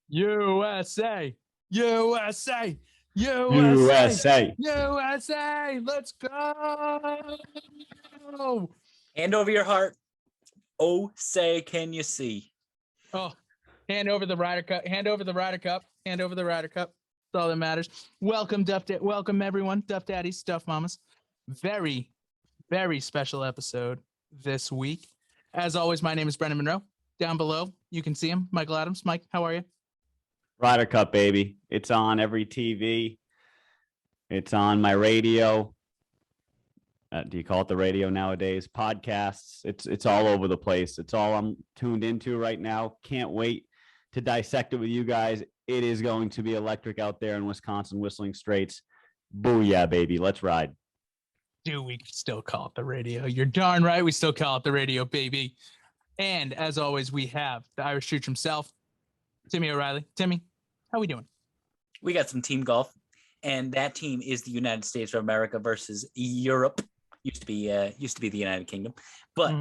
USA, USA, USA, USA. USA. Let's go. Hand over your heart. Oh, say, can you see? Oh, hand over the RYDER Cup. Hand over the RYDER Cup. Hand over the RYDER Cup. That's all that matters. Welcome, welcome everyone, Duff Daddies, Stuff Mamas. Very, very special episode this week. As always, my name is Brendan Monroe. Down below, you can see him, Michael Adams. Mike, how are you? RYDER Cup, baby. It's on every TV. It's on my radio. Do you call it the radio nowadays? Podcasts. It's all over the place. It's all I'm tuned into right now. Can't wait to dissect it with you guys. It is going to be electric out there in Wisconsin, Whistling Straits. Booyah, baby. Let's ride. Do we still call it the radio? You're darn right. We still call it the radio, baby. And as always, we have the Irish Chooch himself, Timmy O'Reilly. Timmy, how we doing? We got some team golf, and that team is the United States of America versus Europe. Used to be the United Kingdom, but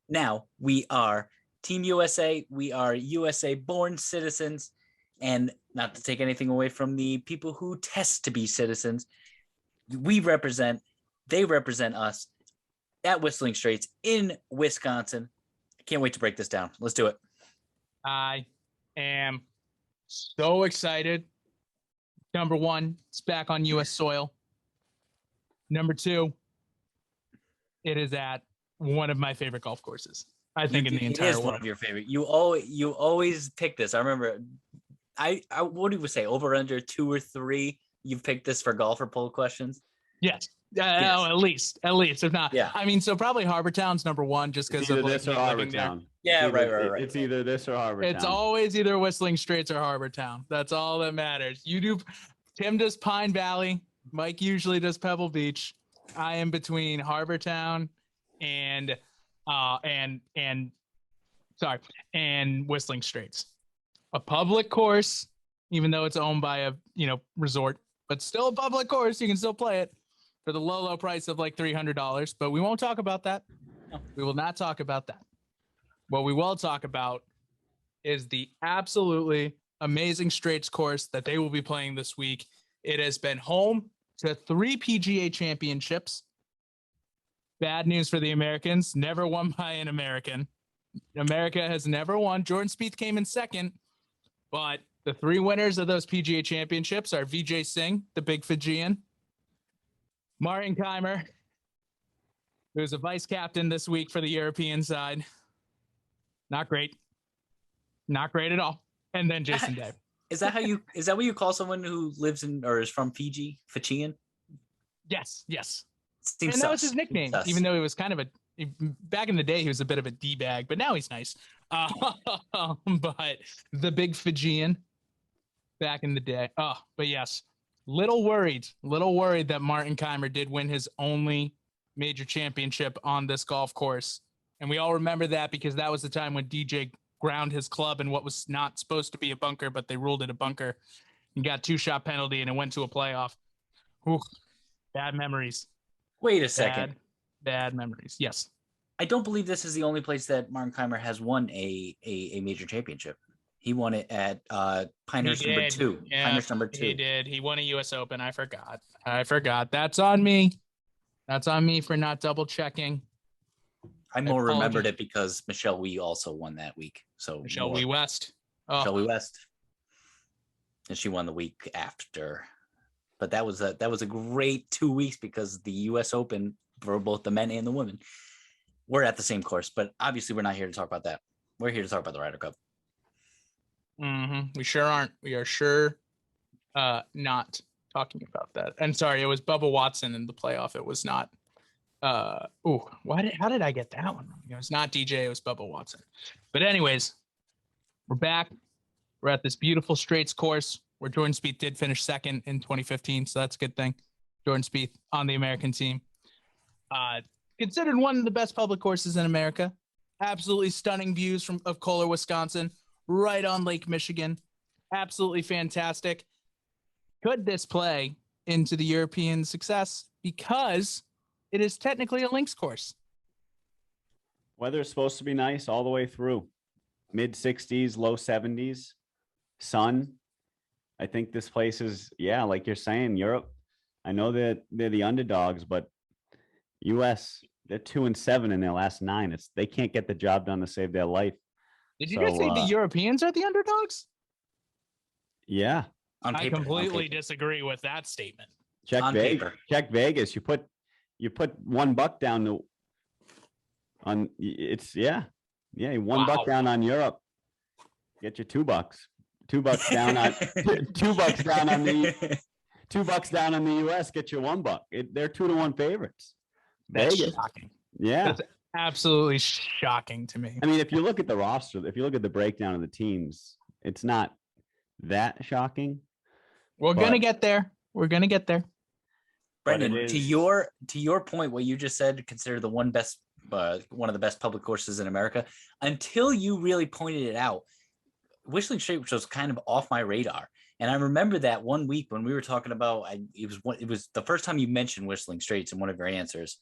now we are Team USA. We are USA-born citizens, and not to take anything away from the people who test to be citizens, they represent us at Whistling Straits in Wisconsin. I can't wait to break this down. Let's do it. I am so excited. Number one, it's back on U.S. soil. Number two, it is at one of my favorite golf courses. I think in the entire world. It is one of your favorite. You always pick this. I remember, I what do you say? Over under 2 or 3. You've picked this for golfer poll questions. Yes. Yes. Oh, at least, if not. Yeah. I mean, so probably Harbortown's number one, just because of this or Harbortown. Yeah, right. It's either this or Harbortown. It's always either Whistling Straits or Harbortown. That's all that matters. Tim does Pine Valley. Mike usually does Pebble Beach. I am between Harbortown and Whistling Straits. A public course, even though it's owned by a resort, but still a public course. You can still play it for the low price of like $300. But we won't talk about that. No. We will not talk about that. What we will talk about is the absolutely amazing Straits course that they will be playing this week. It has been home to 3 PGA championships. Bad news for the Americans. Never won by an American. America has never won. Jordan Spieth came in second, but the 3 winners of those PGA championships are Vijay Singh, the big Fijian, Martin Keimer, who's a vice captain this week for the European side. Not great. Not great at all. And then Jason Day. Is that what you call someone who lives in or is from Fiji? Fijian? Yes. Seems and that sus. was his nickname, even though he was kind of back in the day, he was a bit of a D-bag, but now he's nice. But the big Fijian back in the day. But yes, little worried that Martin Keimer did win his only major championship on this golf course. And we all remember that because that was the time when DJ ground his club in what was not supposed to be a bunker, but they ruled it a bunker and got 2-shot penalty and it went to a playoff. Ooh, bad memories. Wait a second. Bad memories. Yes. I don't believe this is the only place that Martin Keimer has won a major championship. He won it at Pinehurst number 2. Yeah, Pinehurst number 2. He did. He won a U.S. Open. I forgot. That's on me. That's on me for not double checking. I more remembered it because Michelle Wee also won that week. So Michelle Wee West. Michelle Wee West. And she won the week after. But that was a great 2 weeks because the U.S. Open for both the men and the women were at the same course. But obviously, we're not here to talk about that. We're here to talk about the RYDER Cup. We sure aren't. We are sure not talking about that. And sorry, it was Bubba Watson in the playoff. It was not. How did I get that one? It was not DJ. It was Bubba Watson. But anyways, we're back. We're at this beautiful Straits course where Jordan Spieth did finish second in 2015, so that's a good thing. Jordan Spieth on the American team. Considered one of the best public courses in America. Absolutely stunning views of Kohler, Wisconsin, right on Lake Michigan. Absolutely fantastic. Could this play into the European success? Because it is technically a links course. Weather's supposed to be nice all the way through. Mid 60s, low 70s. sun. I think this place is, yeah, like you're saying, Europe. I know that they're the underdogs, but US, they're 2-7 in their last 9. They can't get the job done to save their life. Did you just say the Europeans are the underdogs? Yeah. I completely disagree with that statement. Check Vegas. Check Vegas. You put $1 down to on it's $1 down on Europe. Get you $2. $2 down on $2 down on the $2 down on the US. Get you $1. They're 2-1 favorites. That's Vegas. shocking. Yeah, that's absolutely shocking to me. I mean, if you look at the roster, if you look at the breakdown of the teams, it's not that shocking. We're gonna get there. We're gonna get there. Brendan, to your point, what you just said, consider the one of the best public courses in America. Until you really pointed it out, Whistling Straits was kind of off my radar. And I remember that one week when we were talking about, it was the first time you mentioned Whistling Straits in one of your answers.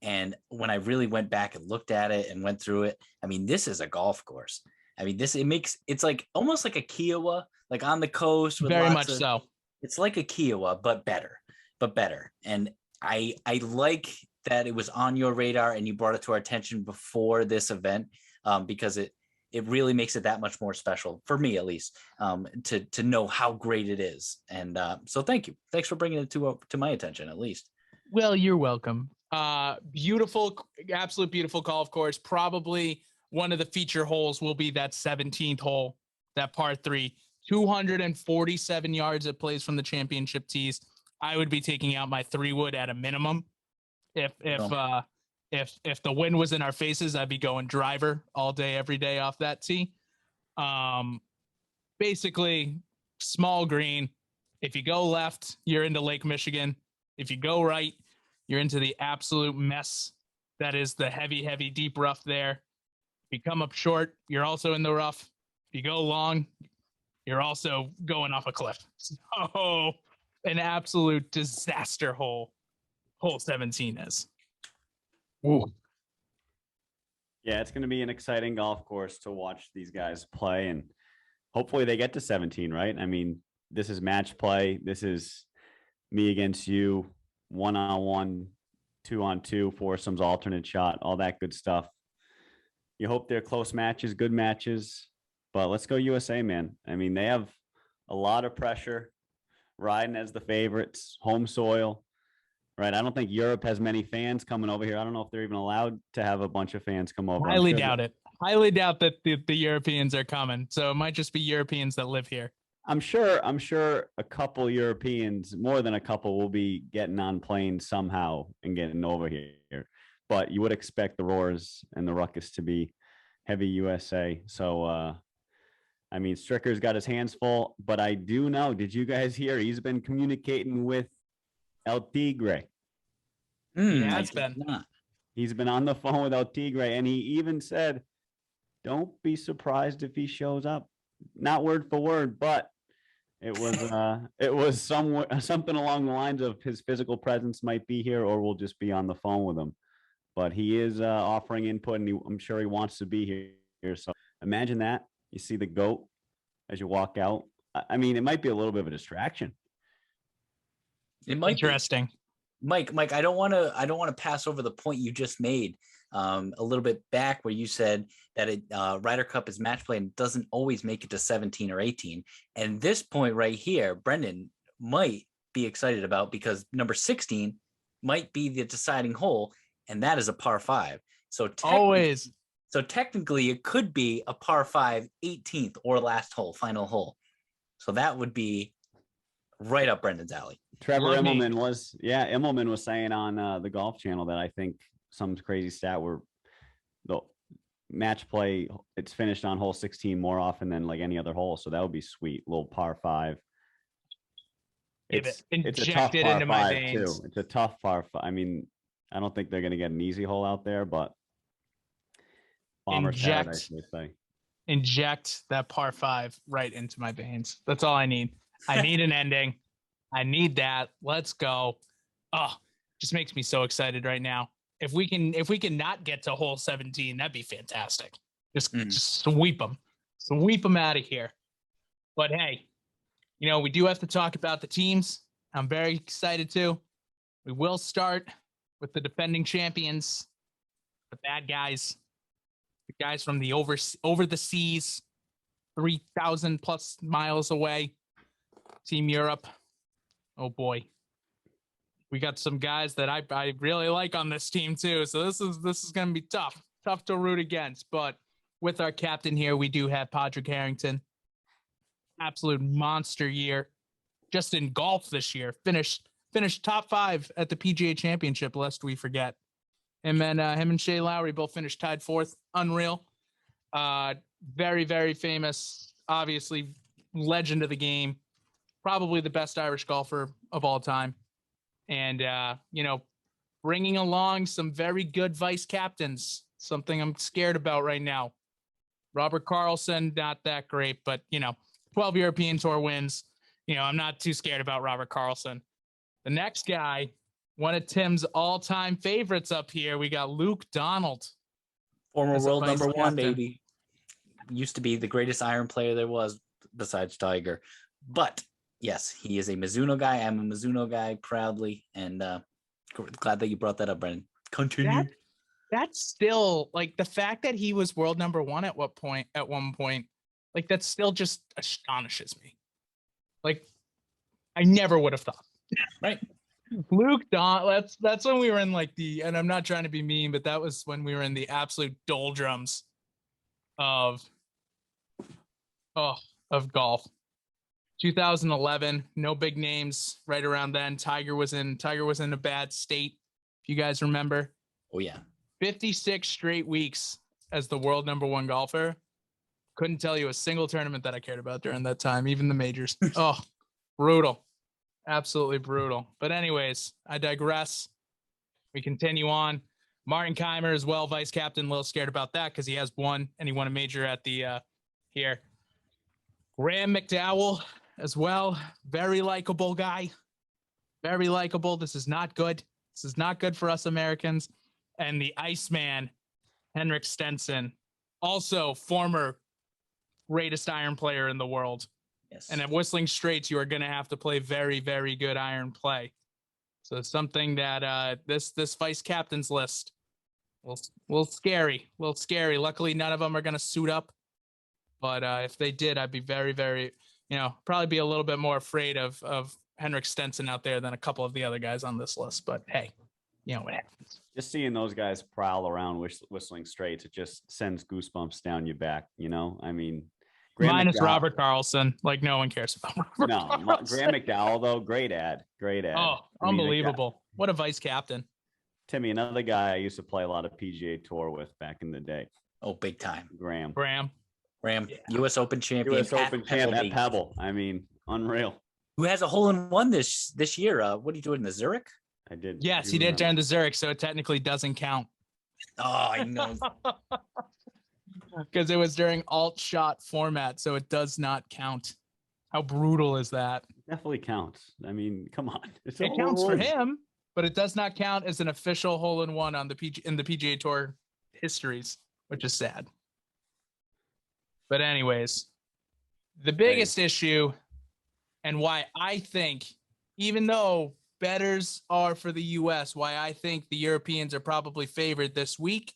And when I really went back and looked at it and went through it, I mean, this is a golf course. I mean, it's like almost like a Kiowa, like on the coast. With very much so. It's like a Kiowa, but better. And I like that it was on your radar and you brought it to our attention before this event, because it really makes it that much more special for me, at least, to know how great it is. And so thank you. Thanks for bringing it to my attention, at least. Well, you're welcome. Beautiful, absolute beautiful golf course. Probably one of the feature holes will be that 17th hole, that par 3, 247 yards it plays from the championship tees. I would be taking out my 3-wood at a minimum. If the wind was in our faces, I'd be going driver all day, every day off that tee. Basically, small green. If you go left, you're into Lake Michigan. If you go right, you're into the absolute mess that is the heavy, heavy, deep rough there. If you come up short, you're also in the rough. If you go long, you're also going off a cliff. So, an absolute disaster hole 17 is. Ooh. Yeah, it's going to be an exciting golf course to watch these guys play, and hopefully they get to 17, right? I mean, this is match play. This is me against you, 1-on-1, 2-on-2, foursomes, alternate shot, all that good stuff. You hope they're close matches, good matches, but let's go USA, man. I mean, they have a lot of pressure, riding as the favorites, home soil, right? I don't think Europe has many fans coming over here. I don't know if they're even allowed to have a bunch of fans come over. Highly doubt it. Highly doubt that the Europeans are coming. So it might just be Europeans that live here. I'm sure a couple Europeans, more than a couple, will be getting on planes somehow and getting over here. But you would expect the roars and the ruckus to be heavy USA. So, I mean, Stricker's got his hands full, but I do know, did you guys hear he's been communicating with El Tigre? He has been. He's been on the phone with El Tigre, and he even said, don't be surprised if he shows up. Not word for word, but it was something along the lines of his physical presence might be here, or we'll just be on the phone with him. But he is offering input, and I'm sure he wants to be here. So imagine that. You see the GOAT as you walk out. I mean, it might be a little bit of a distraction. It might interesting. Mike, I don't want to pass over the point you just made a little bit back, where you said that Ryder Cup is match play and doesn't always make it to 17 or 18. And this point right here, Brendan might be excited about, because number 16 might be the deciding hole, and that is a par 5. So always. So technically, it could be a par 5 18th or last hole, final hole. So that would be right up Brendan's alley. Trevor Immelman was saying on the Golf Channel that I think some crazy stat where the match play, it's finished on hole 16 more often than like any other hole. So that would be sweet. Little par 5. It's a tough par 5 too. It's a tough par 5. I mean, I don't think they're going to get an easy hole out there, but inject that par 5 right into my veins. That's all I need. I need an ending. I need that. Let's go. Oh, just makes me so excited right now. If we can not get to hole 17, that'd be fantastic. Just sweep them out of here. But hey, we do have to talk about the teams. I'm very excited to. We will start with the defending champions, the bad guys, the guys from the over the seas, 3,000 plus miles away, Team Europe. Oh boy, we got some guys that I really like on this team too. So this is going to be tough to root against. But with our captain here, we do have Paddy Harrington. Absolute monster year, just in golf this year. Finished top 5 at the PGA Championship, lest we forget. Him and Shea Lowry both finished tied 4th. Unreal. Very, very famous. Obviously, legend of the game. Probably the best Irish golfer of all time. And, bringing along some very good vice captains. Something I'm scared about right now. Robert Carlson, not that great, but, 12 European Tour wins. I'm not too scared about Robert Carlson. The next guy, one of Tim's all-time favorites up here, we got Luke Donald. Former world number 1, baby. Used to be the greatest iron player there was besides Tiger. But, yes, he is a Mizuno guy. I'm a Mizuno guy proudly. And glad that you brought that up, Brendan. Continue. That's still, like, the fact that he was world number 1 at one point, like, that still just astonishes me. Like, I never would have thought. Right. Luke Donald, that's when we were in like and I'm not trying to be mean, but that was when we were in the absolute doldrums of golf. 2011, no big names right around then. Tiger was in a bad state, if you guys remember. Oh yeah. 56 straight weeks as the world number 1 golfer. Couldn't tell you a single tournament that I cared about during that time, even the majors. Oh, brutal. Absolutely brutal. But anyways, I digress. We continue on. Martin Keimer as well, vice captain. A little scared about that because he has won, and he won a major at the here. Graham McDowell as well. Very likable guy. Very likable. This is not good. This is not good for us Americans. And the Iceman, Henrik Stenson, also former greatest iron player in the world. Yes. And at Whistling Straits, you are going to have to play very, very good iron play. So it's something that this vice captain's list, a little scary. Luckily, none of them are going to suit up. But if they did, I'd be very, very, probably be a little bit more afraid of Henrik Stenson out there than a couple of the other guys on this list. But hey, what happens. Just seeing those guys prowl around Whistling Straits, it just sends goosebumps down your back. I mean, minus Robert Carlson, like no one cares about Robert Carlson. Graham McDowell though, great ad. Oh, unbelievable! What a vice captain. Timmy, another guy I used to play a lot of PGA Tour with back in the day. Oh, big time. Graham. Yeah. U.S. Open champion. U.S. Open champ at Pebble. I mean, unreal. Who has a hole-in-one this year? What are you doing in the Zurich? I did. Yes, he did during the Zurich, so it technically doesn't count. Oh, I know. Because it was during alt shot format, so it does not count. How brutal is that? Definitely counts. I mean, come on. It counts for him, but it does not count as an official hole-in-one on in the PGA Tour histories, which is sad. But anyways, the biggest issue and why I think, even though bettors are for the U.S., why I think the Europeans are probably favored this week,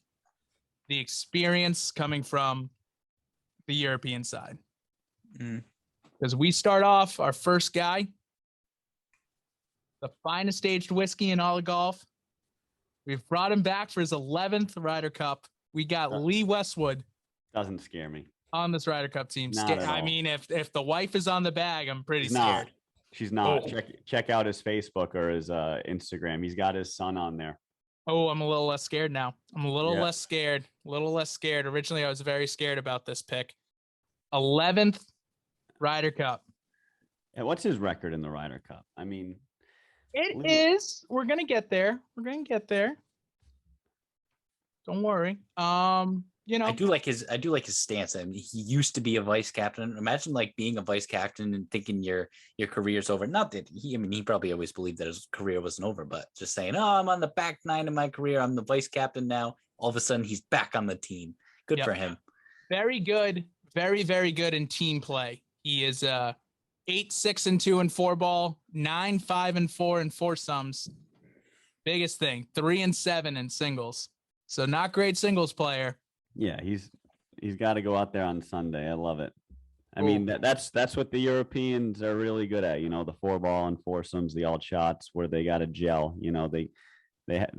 the experience coming from the European side. Because we start off our first guy, the finest aged whiskey in all of golf. We've brought him back for his 11th Ryder Cup. We got Lee Westwood. Doesn't scare me. On this Ryder Cup team. I mean, if the wife is on the bag, I'm pretty scared. She's not. Oh. Check out his Facebook or his Instagram. He's got his son on there. Oh, I'm a little less scared now. I'm a little less scared. Originally, I was very scared about this pick. 11th Ryder Cup. And what's his record in the Ryder Cup? I mean, we're going to get there. Don't worry. I do like his stance. I mean, he used to be a vice captain. Imagine like being a vice captain and thinking your career's over. Not that he probably always believed that his career wasn't over, but just saying, I'm on the back nine of my career. I'm the vice captain now. All of a sudden he's back on the team. Good for him. Very good. Very, very good in team play. He is 8-6-2 in 4-ball, 9-5-4 in foursomes. Biggest thing, 3-7 in singles. So not great singles player. Yeah, he's got to go out there on Sunday. I love it. I mean, that's what the Europeans are really good at, you know, the 4-ball and foursomes, the alt shots where they got to gel, you know, they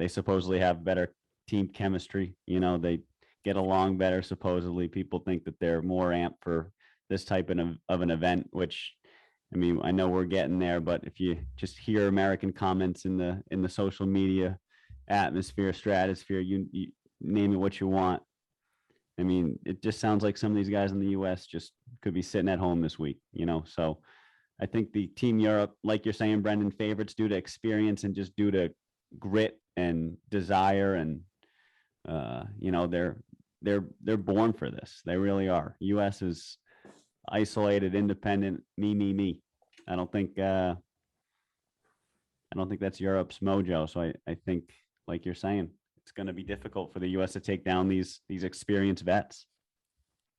supposedly have better team chemistry, you know, they get along better. Supposedly people think that they're more amped for this type of an event, which, I mean, I know we're getting there, but if you just hear American comments in the social media atmosphere, stratosphere, you name it what you want. I mean, it just sounds like some of these guys in the U.S. just could be sitting at home this week, you know? So I think the Team Europe, like you're saying, Brendan, favorites due to experience and just due to grit and desire. And, you know, they're born for this. They really are. U.S. is isolated, independent, me. I don't think that's Europe's mojo. So I think, like you're saying, it's going to be difficult for the U.S. to take down these experienced vets.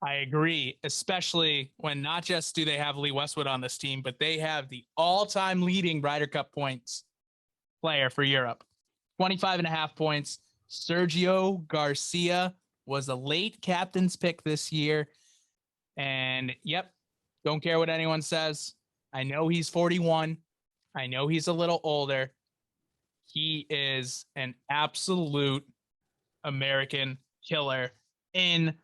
I agree, especially when not just do they have Lee Westwood on this team, but they have the all-time leading Ryder Cup points player for Europe. 25.5 points. Sergio Garcia was a late captain's pick this year. And, yep, don't care what anyone says. I know he's 41. I know he's a little older. He is an absolute American killer in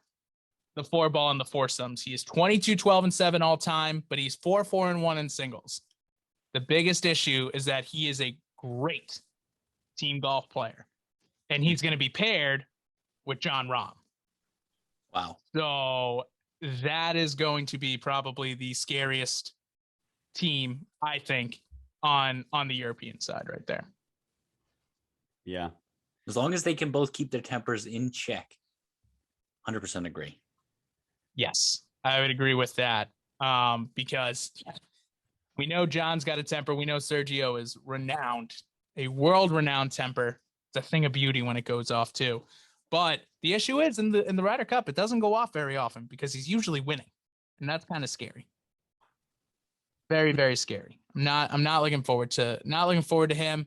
the 4-ball and the foursomes. He is 22-12-7 all time, but he's 4-4-1 in singles. The biggest issue is that he is a great team golf player, and he's going to be paired with Jon Rahm. Wow. So that is going to be probably the scariest team, I think, on the European side right there. Yeah. As long as they can both keep their tempers in check. 100% agree. Yes, I would agree with that. Because we know John's got a temper. We know Sergio is renowned, a world-renowned temper. It's a thing of beauty when it goes off too. But the issue is in the Ryder Cup, it doesn't go off very often because he's usually winning, and that's kind of scary. Very, very scary. I'm not looking forward to him.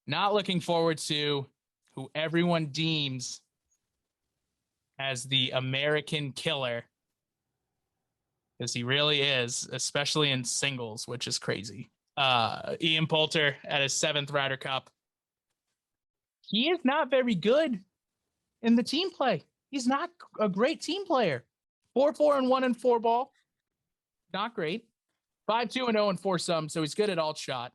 Not looking forward to who everyone deems as the American killer, because he really is, especially in singles, which is crazy. Ian Poulter at his 7th Ryder Cup. He is not very good in the team play. He's not a great team player. 4-4-1 in 4-ball. Not great. 5-2-0 in foursomes, so he's good at alt shot.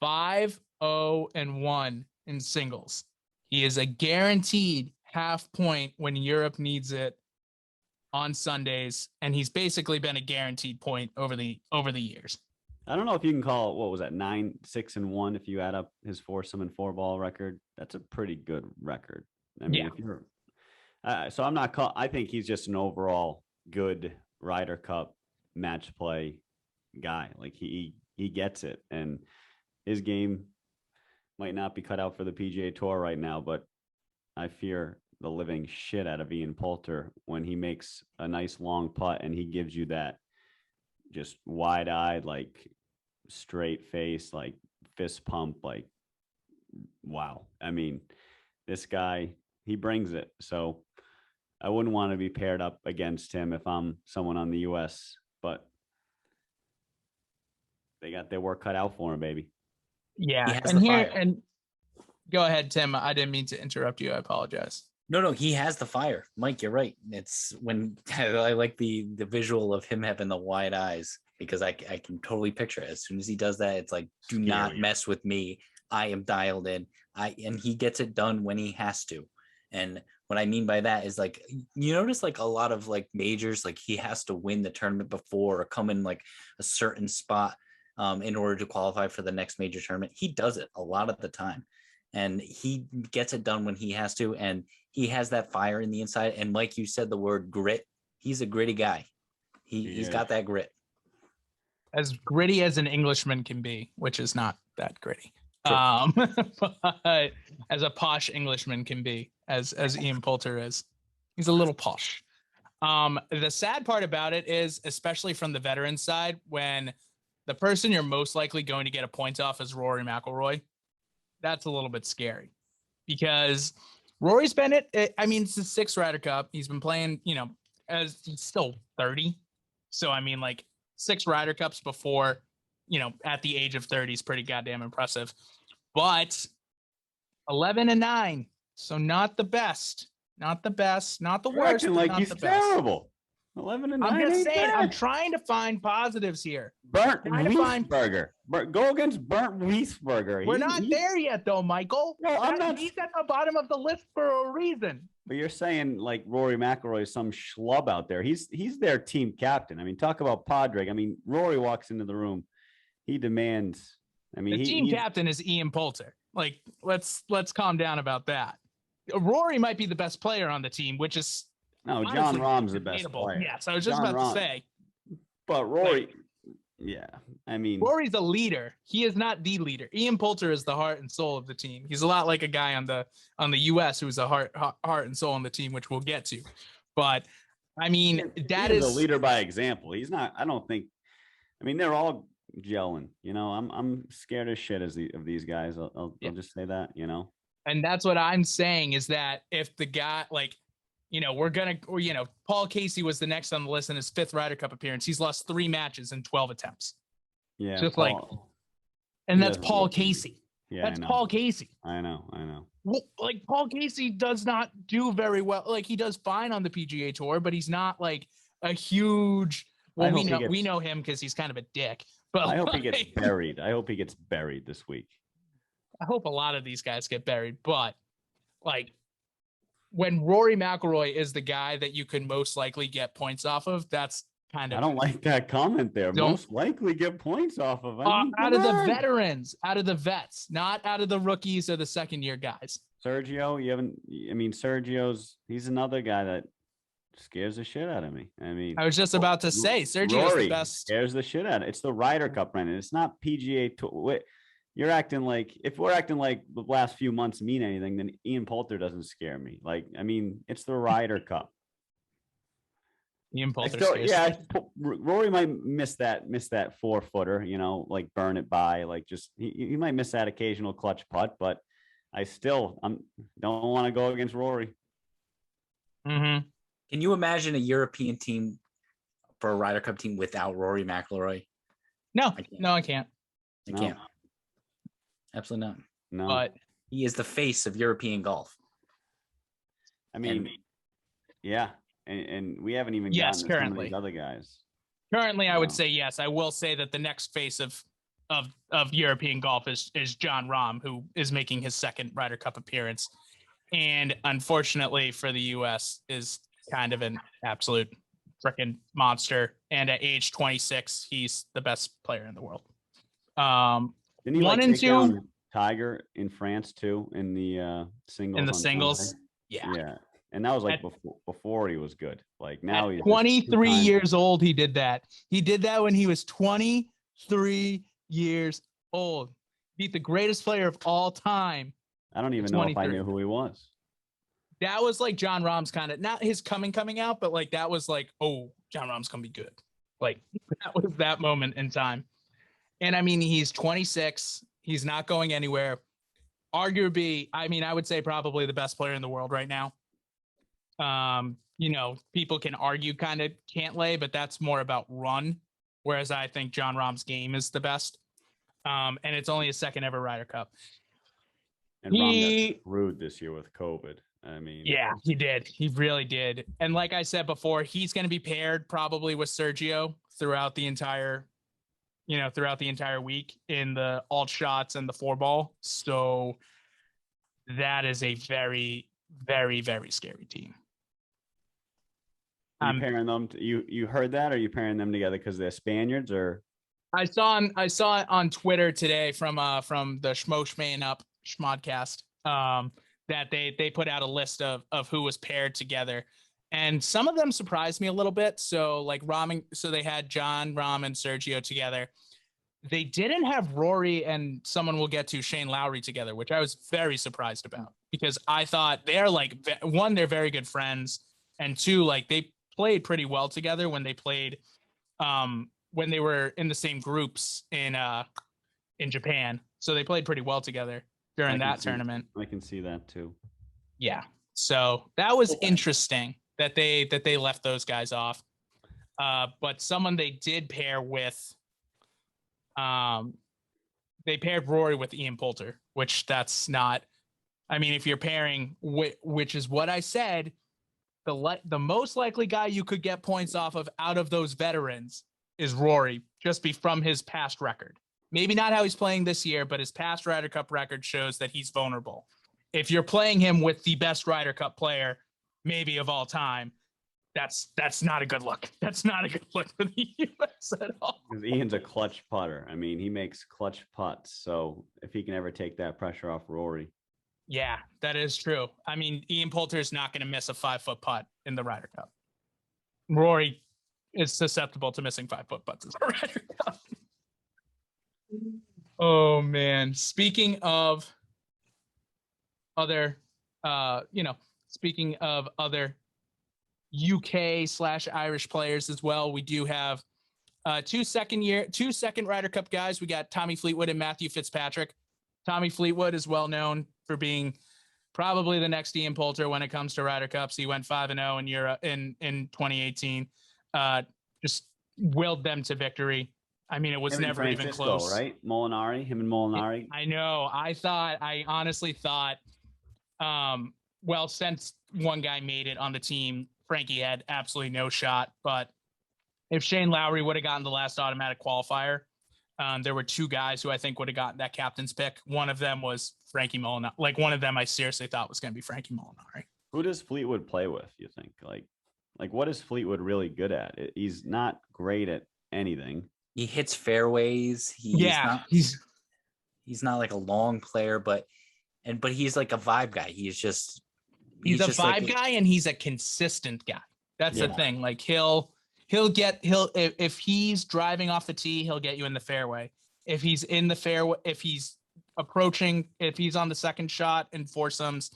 5-0-1 in singles. He is a guaranteed half point when Europe needs it on Sundays, and he's basically been a guaranteed point over the years. I don't know if you can call it, what was that, 9-6-1 if you add up his foursome and 4-ball record. That's a pretty good record. I mean, if you're so I'm not I think he's just an overall good Ryder Cup match play guy. Like he gets it, and his game might not be cut out for the PGA Tour right now, but I fear the living shit out of Ian Poulter when he makes a nice long putt and he gives you that just wide-eyed, like straight face, like fist pump, like wow. I mean, this guy, he brings it. So I wouldn't want to be paired up against him if I'm someone on the US, but they got their work cut out for him, baby. Yeah. And go ahead, Tim. I didn't mean to interrupt you. I apologize. No, he has the fire. Mike, you're right. It's when I like the visual of him having the wide eyes, because I can totally picture it. As soon as he does that, it's like, do not mess with me. I am dialed in. And he gets it done when he has to. And what I mean by that is, like, you notice like a lot of like majors, like he has to win the tournament before or come in like a certain spot in order to qualify for the next major tournament. He does it a lot of the time, and he gets it done when he has to. And he has that fire in the inside. And like you said, the word grit, he's a gritty guy. He's got that grit. As gritty as an Englishman can be, which is not that gritty. But as a posh Englishman can be, as Ian Poulter is. He's a little posh. The sad part about it is, especially from the veteran side, when the person you're most likely going to get a point off is Rory McIlroy, that's a little bit scary because Rory's been I mean, it's the 6th Ryder Cup. He's been playing, as he's still 30. So, I mean, like 6 Ryder Cups before, at the age of 30 is pretty goddamn impressive. But 11-9. So not the best. Not the best, not the worst. Acting like not he's the best. terrible. 11-9. I'm just saying, bad. I'm trying to find positives here. Burnt Trying to find- Wiesberger. Go against Burnt Wiesberger. We're not there yet, though, Michael. No, I'm not. He's at the bottom of the list for a reason. But you're saying like Rory McIlroy is some schlub out there. He's their team captain. I mean, talk about Padraig. I mean, Rory walks into the room. He demands. I mean, The team captain is Ian Poulter. Like, let's calm down about that. Rory might be the best player on the team, which is no. John honestly Rahm's the best debatable. player. Yes, I was just John about Rahm. to say. But Rory, yeah. I mean, Rory's a leader. He is not the leader. Ian Poulter is the heart and soul of the team. He's a lot like a guy on the US who's a heart and soul on the team, which we'll get to. But I mean, that is a leader by example. He's not. I don't think. I mean, they're all gelling. I'm scared as shit of these guys. I'll just say that. And that's what I'm saying is that if the guy Paul Casey was the next on the list in his 5th Ryder Cup appearance. He's lost 3 matches in 12 attempts. Yeah. Just Paul, and that's Paul Casey. Yeah, that's Paul Casey. I know. Well, like Paul Casey does not do very well. Like he does fine on the PGA Tour, but he's not like a huge. Well, we know him because he's kind of a dick. But I hope he gets buried. I hope he gets buried this week. I hope a lot of these guys get buried, but like when Rory McIlroy is the guy that you could most likely get points off of, that's kind of. I don't like that comment there. Most likely get points off of. Out of the veterans, out of the vets, not out of the rookies or the 2nd-year guys. Sergio, he's another guy that scares the shit out of me. I mean, I was just about to say Sergio's the best. Scares the shit out of it. It's the Ryder Cup, Brendan. It's not PGA Tour. You're acting like if we're acting like the last few months mean anything, then Ian Poulter doesn't scare me. Like, I mean, it's the Ryder Cup. Ian Poulter. Rory might miss that 4-footer, like burn it by, like just he might miss that occasional clutch putt, but I still don't want to go against Rory. Mm-hmm. Can you imagine a European team for a Ryder Cup team without Rory McIlroy? No, I can't. I can't. Absolutely not. No. But he is the face of European golf. I mean, yeah. And we haven't even gotten to some of these other guys. Currently, I would say yes. I will say that the next face of European golf is John Rahm, who is making his 2nd Ryder Cup appearance. And unfortunately for the U.S. is kind of an absolute freaking monster. And at age 26, he's the best player in the world. Didn't he 1 and 2 down Tiger in France too in the singles? In the singles, yeah. And that was like before he was good. Like now he's 23 years old. He did that. He did that when he was 23 years old. Beat the greatest player of all time. I don't even know if I knew who he was. That was like John Rahm's kind of not his coming out, but like that was like, oh, John Rahm's gonna be good. Like that was that moment in time. And I mean, he's 26. He's not going anywhere. Arguably, I mean, I would say probably the best player in the world right now. People can argue kind of can't lay, but that's more about run. Whereas I think John Rahm's game is the best. And it's only his 2nd ever Ryder Cup. And Rahm got screwed this year with COVID. I mean, yeah, he did. He really did. And like I said before, he's going to be paired probably with Sergio throughout the entire week in the alt shots and the 4-ball. So that is a very, very, very scary team. Are you pairing them? You heard that? Or are you pairing them together because they're Spaniards? Or I saw it on Twitter today from the Schmoshman Up Schmodcast that they put out a list of who was paired together, and some of them surprised me a little bit. So like they had John Rahm and Sergio together. They didn't have Rory and someone we'll get to, Shane Lowry, together, which I was very surprised about because I thought they're like, one, they're very good friends, and 2, like they played pretty well together when they played when they were in the same groups in Japan. So they played pretty well together during that tournament. I can see that too. Yeah. So that was interesting that they left those guys off. But someone they did pair with, they paired Rory with Ian Poulter, which that's not, I mean, if you're pairing, which is what I said, the most likely guy you could get points off of out of those veterans is Rory, just from his past record. Maybe not how he's playing this year, but his past Ryder Cup record shows that he's vulnerable. If you're playing him with the best Ryder Cup player, maybe of all time, that's not a good look. That's not a good look for the U.S. at all. Because Ian's a clutch putter. I mean, he makes clutch putts. So if he can ever take that pressure off Rory. Yeah, that is true. I mean, Ian Poulter is not going to miss a 5-foot putt in the Ryder Cup. Rory is susceptible to missing 5-foot putts in the Ryder Cup. Oh man! Speaking of other, speaking of other UK/Irish players as well, we do have two second Ryder Cup guys. We got Tommy Fleetwood and Matthew Fitzpatrick. Tommy Fleetwood is well known for being probably the next Ian Poulter when it comes to Ryder Cups. He went 5-0 in Europe in 2018. Just willed them to victory. I mean, it was never even close. Right? Him and Molinari. I know. I honestly thought, well, since one guy made it on the team, Frankie had absolutely no shot. But if Shane Lowry would have gotten the last automatic qualifier, there were two guys who I think would have gotten that captain's pick. One of them was Frankie Molinari. Like, one of them I seriously thought was going to be Frankie Molinari. Who does Fleetwood play with, you think? Like what is Fleetwood really good at? He's not great at anything. He hits fairways. He's not like a long player, but he's like a vibe guy. He's a vibe like guy, and he's a consistent guy. That's the thing. Like if he's driving off the tee, he'll get you in the fairway. If he's in the fairway, if he's on the second shot in foursomes,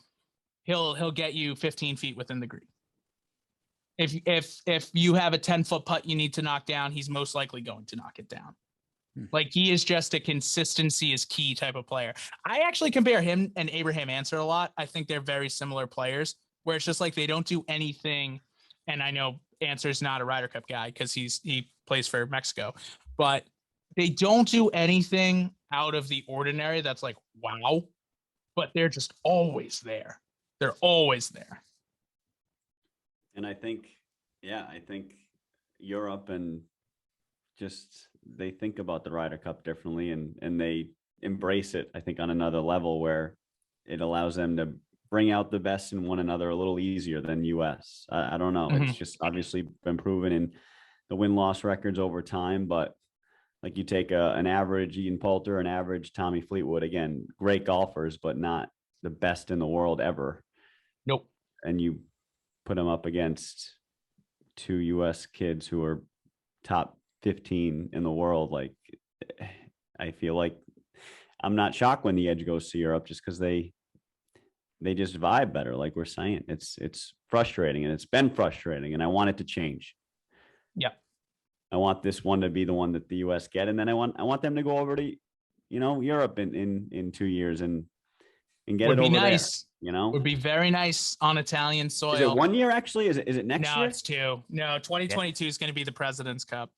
he'll get you 15 feet within the green. If you have a 10-foot putt you need to knock down, he's most likely going to knock it down. Like, he is just a consistency is key type of player. I actually compare him and Abraham Answer a lot. I think they're very similar players, where it's just like they don't do anything. And I know Answer's not a Ryder Cup guy because he plays for Mexico, but they don't do anything out of the ordinary that's like, wow, but they're just always there. They're always there. And I think Europe and just they think about the Ryder Cup differently and they embrace it, I think, on another level where it allows them to bring out the best in one another a little easier than US. I don't know. It's just obviously been proven in the win-loss records over time, but like you take an average Ian Poulter, an average Tommy Fleetwood, again, great golfers, but not the best in the world ever. Nope. And you put them up against two US kids who are top 15 in the world. Like, I feel like I'm not shocked when the Edge goes to Europe just because they just vibe better. Like we're saying, it's frustrating, and it's been frustrating, and I want it to change. Yeah. I want this one to be the one that the US get. And then I want them to go over to, Europe in 2 years and get it over nice. There. Would be very nice on Italian soil. Is it 1 year actually? Is it next year? No, it's 2. No, 2022 is going to be the President's Cup.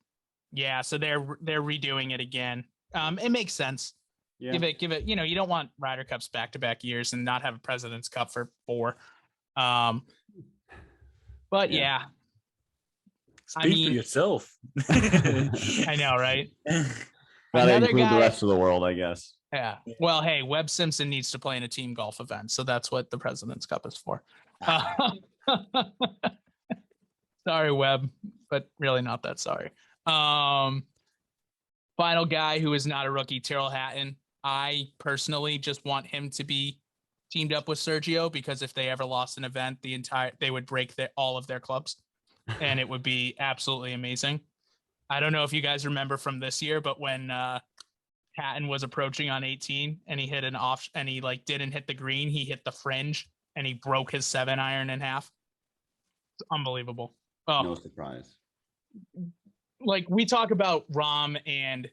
Yeah, so they're redoing it again. It makes sense. Yeah. Give it. You don't want Ryder Cups back-to-back years and not have a President's Cup for 4. But yeah. Speak for yourself. I know, right? Gotta include the rest of the world, I guess. Yeah. Well, hey, Webb Simpson needs to play in a team golf event, so that's what the President's Cup is for. Sorry, Webb, but really not that sorry. Final guy who is not a rookie, Tyrrell Hatton. I personally just want him to be teamed up with Sergio, because if they ever lost an event, they would break all of their clubs, and it would be absolutely amazing. I don't know if you guys remember from this year, but when Hatton was approaching on 18 and he hit an off and he didn't hit the green, he hit the fringe and he broke his 7-iron in half. It's unbelievable. No surprise. Like we talk about Rom and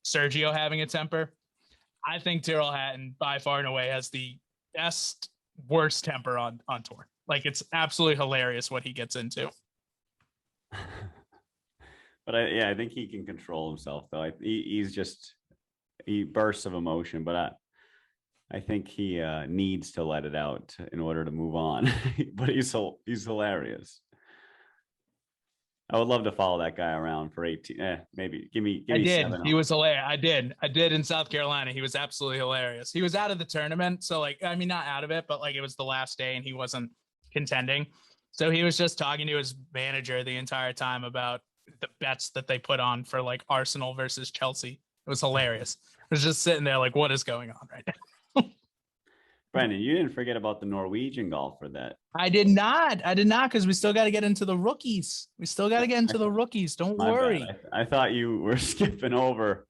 Sergio having a temper. I think Tyrrell Hatton by far and away has the best, worst temper on tour. Like it's absolutely hilarious what he gets into. But I think he can control himself though. He bursts of emotion, but I think he needs to let it out in order to move on. But he's hilarious. I would love to follow that guy around for 18. Maybe give me. I did. 7. He was hilarious. I did in South Carolina. He was absolutely hilarious. He was out of the tournament, so like, I mean, not out of it, but like it was the last day and he wasn't contending. So he was just talking to his manager the entire time about the bets that they put on for like Arsenal versus Chelsea. It was hilarious. I was just sitting there like, what is going on right now? Brendan, you didn't forget about the Norwegian golfer that. I did not, because we still got to get into the rookies. Don't worry. Bad. I thought you were skipping over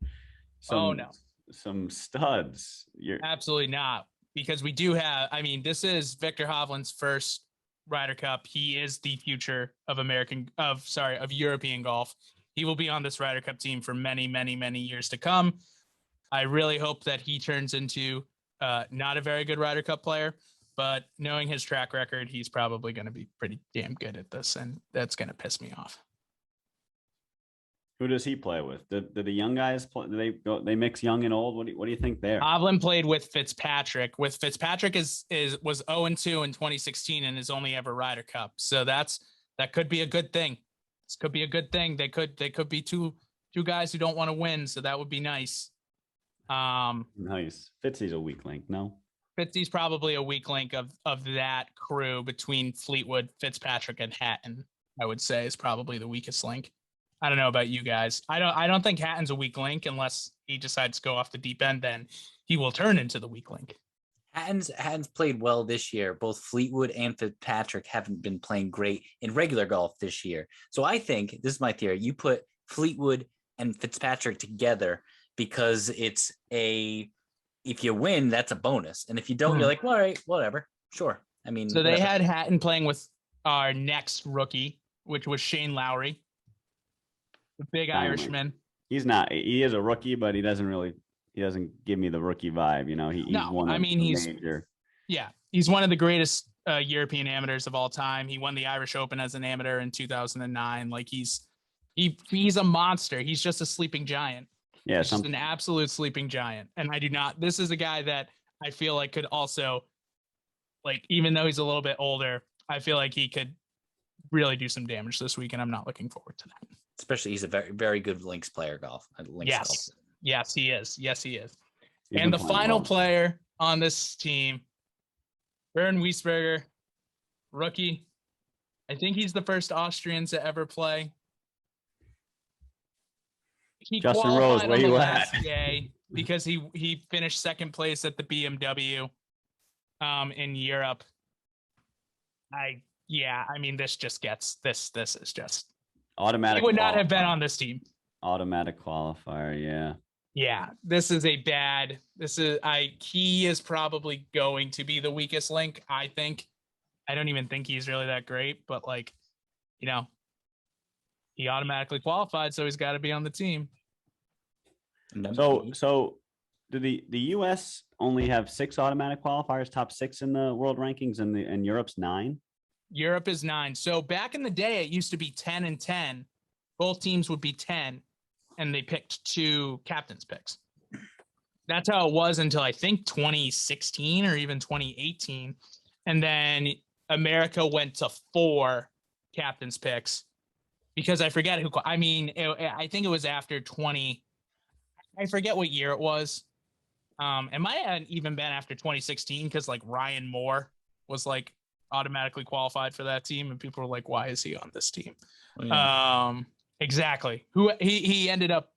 some studs. Absolutely not, because we do have, I mean, this is Victor Hovland's first Ryder Cup. He is the future of European golf. He will be on this Ryder Cup team for many, many, many years to come. I really hope that he turns into not a very good Ryder Cup player, but knowing his track record, he's probably going to be pretty damn good at this, and that's going to piss me off. Who does he play with? Do the young guys play? Do they mix young and old? What do you think there? Hovland played with Fitzpatrick. Fitzpatrick was 0-2 in 2016 and his only ever Ryder Cup. So that could be a good thing. This could be a good thing. They could be two guys who don't want to win, so that would be nice. Nice. Fitzy's a weak link, no? Fitzy's probably a weak link of that crew between Fleetwood, Fitzpatrick, and Hatton. I would say is probably the weakest link. I don't know about you guys. I don't think Hatton's a weak link unless he decides to go off the deep end. Then he will turn into the weak link. Hatton's played well this year. Both Fleetwood and Fitzpatrick haven't been playing great in regular golf this year. So I think this is my theory. You put Fleetwood and Fitzpatrick together because it's if you win, that's a bonus. And if you don't, you're like, well, all right, whatever. Sure. I mean, so they had Hatton playing with our next rookie, which was Shane Lowry, the big Irishman. He is a rookie, but he doesn't give me the rookie vibe. You know, he's one of the greatest European amateurs of all time. He won the Irish Open as an amateur in 2009. Like he's a monster. He's just a sleeping giant. Yeah, just an absolute sleeping giant. And this is a guy that I feel like could also, like, even though he's a little bit older, I feel like he could really do some damage this week, and I'm not looking forward to that. Especially he's a very, very good links player golf. Yes, he is. And the final player on this team, Bernd Wiesberger, rookie. I think he's the first Austrian to ever play. He Justin Rose, where you at? Because he finished second place at the BMW in Europe. I mean, this is just automatic. He would not have been on this team. Automatic qualifier, yeah. Yeah, he is probably going to be the weakest link, I think. I don't even think he's really that great, but like, you know, he automatically qualified, so he's got to be on the team. So do the US only have 6 automatic qualifiers, top 6 in the world rankings, and Europe's 9? Europe is 9. So back in the day, it used to be 10 and 10. Both teams would be 10, and they picked 2 captains picks. That's how it was until I think 2016 or even 2018. And then America went to 4 captains picks because I forget who. I mean, I think it was after 20. I forget what year it was. It might have even been after 2016 because like Ryan Moore was like automatically qualified for that team, and people were like, "Why is he on this team?" Oh, yeah. Exactly. Who he ended up,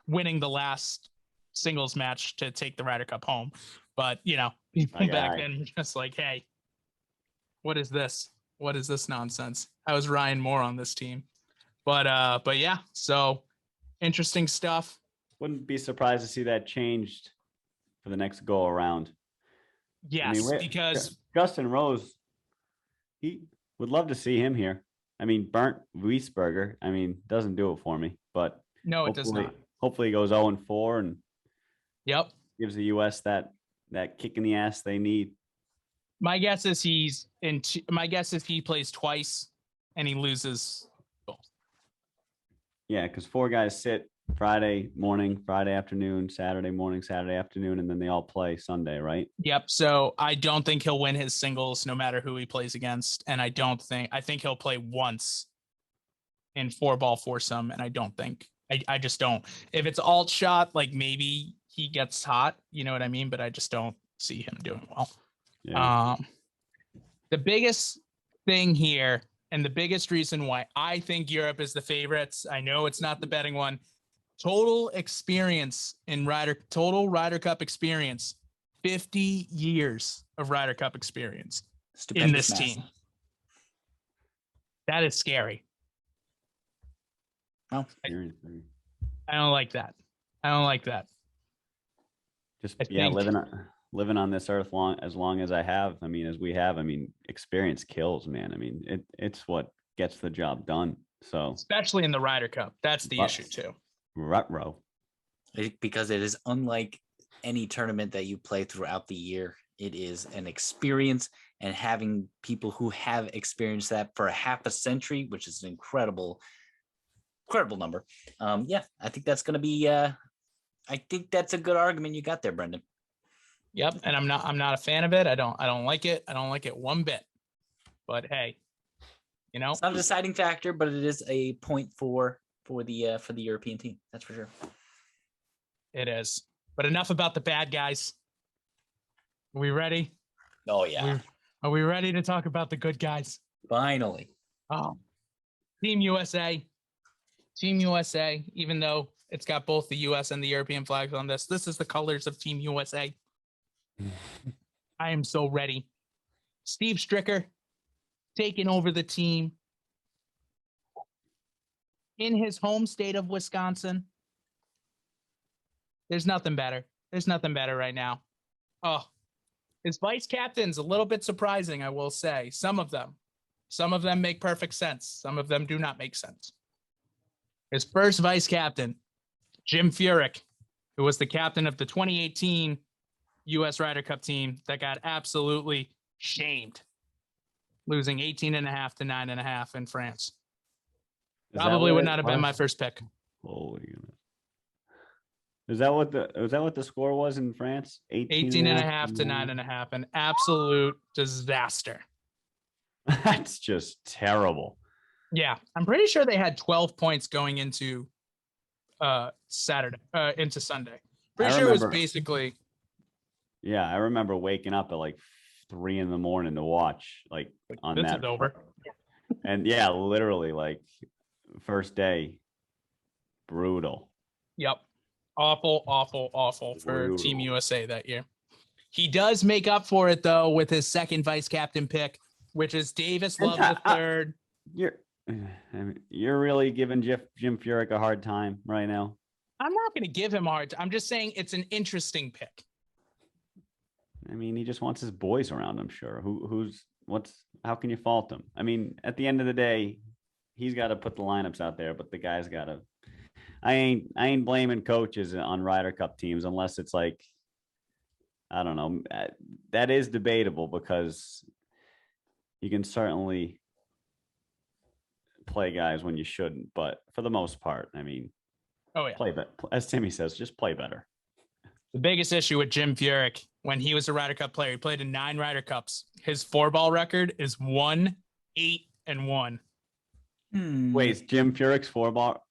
winning the last singles match to take the Ryder Cup home. But people back then were just like, "Hey, what is this? What is this nonsense?" How is Ryan Moore on this team? But yeah, so interesting stuff. Wouldn't be surprised to see that changed for the next go around. Yes, because Justin Rose, he Would love to see him here. I mean, Bernd Wiesberger, I mean, doesn't do it for me, but No, it does not. Hopefully he goes 0-4 and Yep. gives the US that kick in the ass they need. My guess is he plays twice and he loses both. Yeah, because 4 guys sit Friday morning, Friday afternoon, Saturday morning, Saturday afternoon, and then they all play Sunday, right? Yep. So I don't think he'll win his singles no matter who he plays against. And I think he'll play once in 4-ball foursome. And I just don't. If it's alt shot, like maybe he gets hot, you know what I mean? But I just don't see him doing well. Yeah. The biggest thing here and the biggest reason why I think Europe is the favorites, I know it's not the betting one, total experience in total Ryder Cup experience, 50 years of Ryder Cup experience in this team. That is scary. Oh, I don't like that. Just living on this earth as long as I have. I mean, as we have. I mean, experience kills, man. I mean, it's what gets the job done. So especially in the Ryder Cup, that's the issue too. Rut-row. Because it is unlike any tournament that you play throughout the year. It is an experience, and having people who have experienced that for half a century, which is an incredible number. Yeah, I think that's going to be. I think that's a good argument you got there, Brendan. Yep, and I'm not a fan of it. I don't like it. I don't like it one bit. But hey, it's not a deciding factor, but it is a point for the European team. That's for sure. It is. But enough about the bad guys. Are we ready? Oh yeah. Are we ready to talk about the good guys? Finally. Oh, Team USA. Team USA, even though it's got both the US and the European flags on this is the colors of Team USA. I am so ready. Steve Stricker taking over the team in his home state of Wisconsin. There's nothing better. There's nothing better right now. Oh, his vice captain's a little bit surprising, I will say. Some of them make perfect sense. Some of them do not make sense. His first vice captain, Jim Furyk, who was the captain of the 2018 U.S. Ryder Cup team that got absolutely shamed, losing 18.5 to 9.5 in France. Probably would not have been my first pick. Holy goodness. Was that what the score was in France? 18.5 to 9.5, an absolute disaster. That's just terrible. Yeah, I'm pretty sure they had 12 points going into Sunday. Pretty sure it was basically. Yeah, I remember waking up at like 3 a.m. to watch on this that. Is over. And yeah, literally first day, brutal. Yep. Awful for Team USA that year. He does make up for it though with his second vice captain pick, which is Davis Love III. You're really giving Jim Furyk a hard time right now. I'm not going to give him a hard time. I'm just saying it's an interesting pick. I mean, he just wants his boys around, I'm sure. How can you fault him? I mean, at the end of the day, he's got to put the lineups out there, but the guy's got to. I ain't blaming coaches on Ryder Cup teams unless it's I don't know. That is debatable because you can certainly play guys when you shouldn't, but for the most part, I mean, play better. As Timmy says, just play better. The biggest issue with Jim Furyk when he was a Ryder Cup player, he played in 9 Ryder Cups. His 4-ball record is 1-8-1. Wait, is Jim Furyk's 4-ball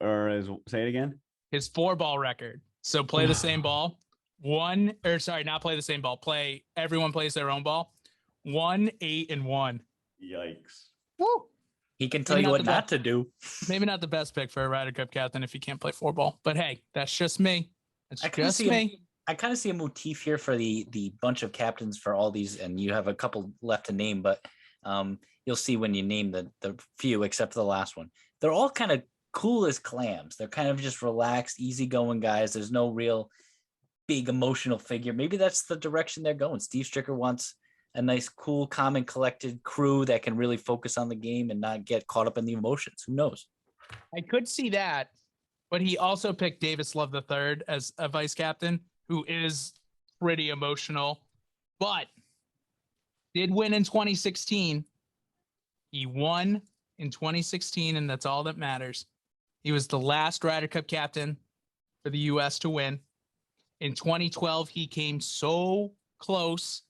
say it again? His 4-ball record. So play the same ball. Not play the same ball. Everyone plays their own ball. 1-8-1. Yikes. Woo. He can tell you what not to do. Maybe not the best pick for a Ryder Cup captain if you can't play 4-ball. But hey, that's just me. I kind of see a motif here for the bunch of captains for all these, and you have a couple left to name, but you'll see when you name the few except for the last one. They're all kind of cool as clams. They're kind of just relaxed, easygoing guys. There's no real big emotional figure. Maybe that's the direction they're going. Steve Stricker wants a nice, cool, calm, and collected crew that can really focus on the game and not get caught up in the emotions. Who knows? I could see that, but he also picked Davis Love III as a vice captain, who is pretty emotional, but did win in 2016. He won in 2016, and that's all that matters. He was the last Ryder Cup captain for the U.S. to win. In 2012, he came so close,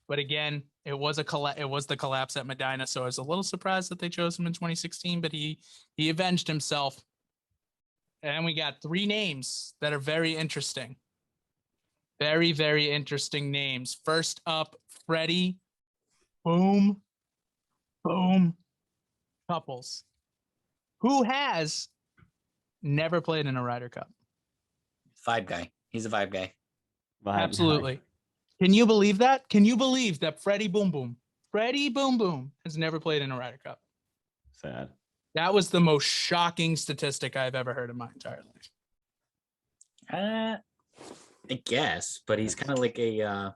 but again, it was the collapse at Medina. So I was a little surprised that they chose him in 2016, but he avenged himself. And we got 3 names that are very interesting. Very, very interesting names. First up, Freddie Boom Couples, who has never played in a Ryder Cup. Vibe guy. He's a vibe guy. Absolutely. Can you believe that? Can you believe that Freddie Boom Boom has never played in a Ryder Cup? Sad. That was the most shocking statistic I've ever heard in my entire life. I guess, but he's kind of like I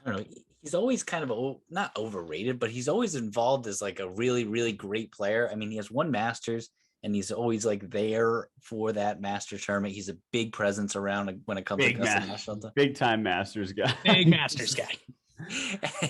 don't know. He's always kind of not overrated, but he's always involved as like a really, really great player. I mean, he has won Masters, and he's always like there for that Masters tournament. He's a big presence around when it comes to national. Big time Masters guy. Big Masters guy.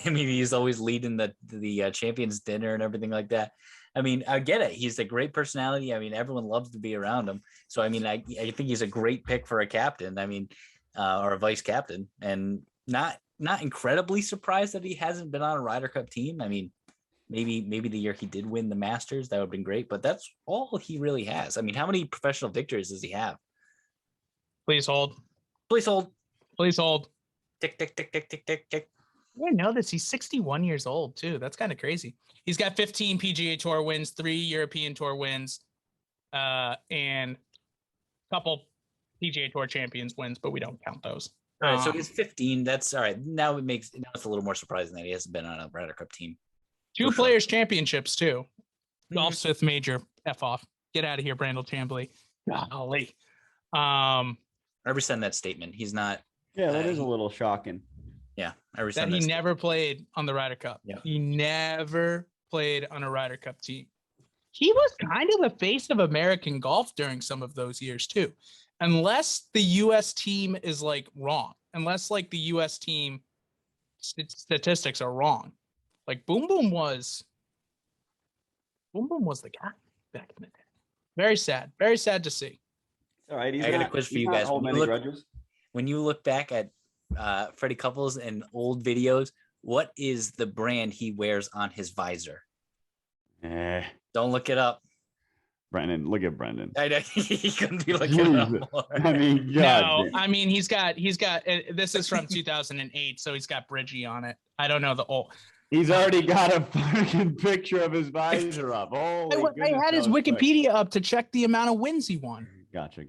I mean, he's always leading the Champions Dinner and everything like that. I mean, I get it. He's a great personality. I mean, everyone loves to be around him. So, I mean, I think he's a great pick for a captain. I mean, or a vice captain, and not incredibly surprised that he hasn't been on a Ryder Cup team. I mean, maybe the year he did win the Masters, that would have been great, but that's all he really has. I mean, how many professional victories does he have? Please hold. Please hold. Please hold. Tick, tick, tick, tick, tick, tick, tick. I didn't know this. He's 61 years old, too. That's kind of crazy. He's got 15 PGA Tour wins, 3 European Tour wins, and a couple PGA Tour Champions wins, but we don't count those. All right, so he's 15. That's all right. Now it's a little more surprising that he hasn't been on a Ryder Cup team. 2 Players Championships, too. Golf's 5th major. F off. Get out of here, Brandel Chambly. Golly. I rescind that statement. He's not. Yeah, that is a little shocking. Yeah, I rescind that he never played on the Ryder Cup. Yeah. He never played on a Ryder Cup team. He was kind of the face of American golf during some of those years, too. Unless the U.S. team is like wrong. Unless like the U.S. team statistics are wrong. Like Boom Boom was the guy back in the day. Very sad. Very sad to see. All right. I got a quiz for you guys. When you look back at Freddie Couples and old videos, what is the brand he wears on his visor? Don't look it up. Brendan, look at Brendan. I know he couldn't be looking it up more. I mean, God. No, I mean he's got. This is from 2008, so he's got Bridgie on it. I don't know the old. He's already got a fucking picture of his visor up. I had his Wikipedia up to check the amount of wins he won. Gotcha.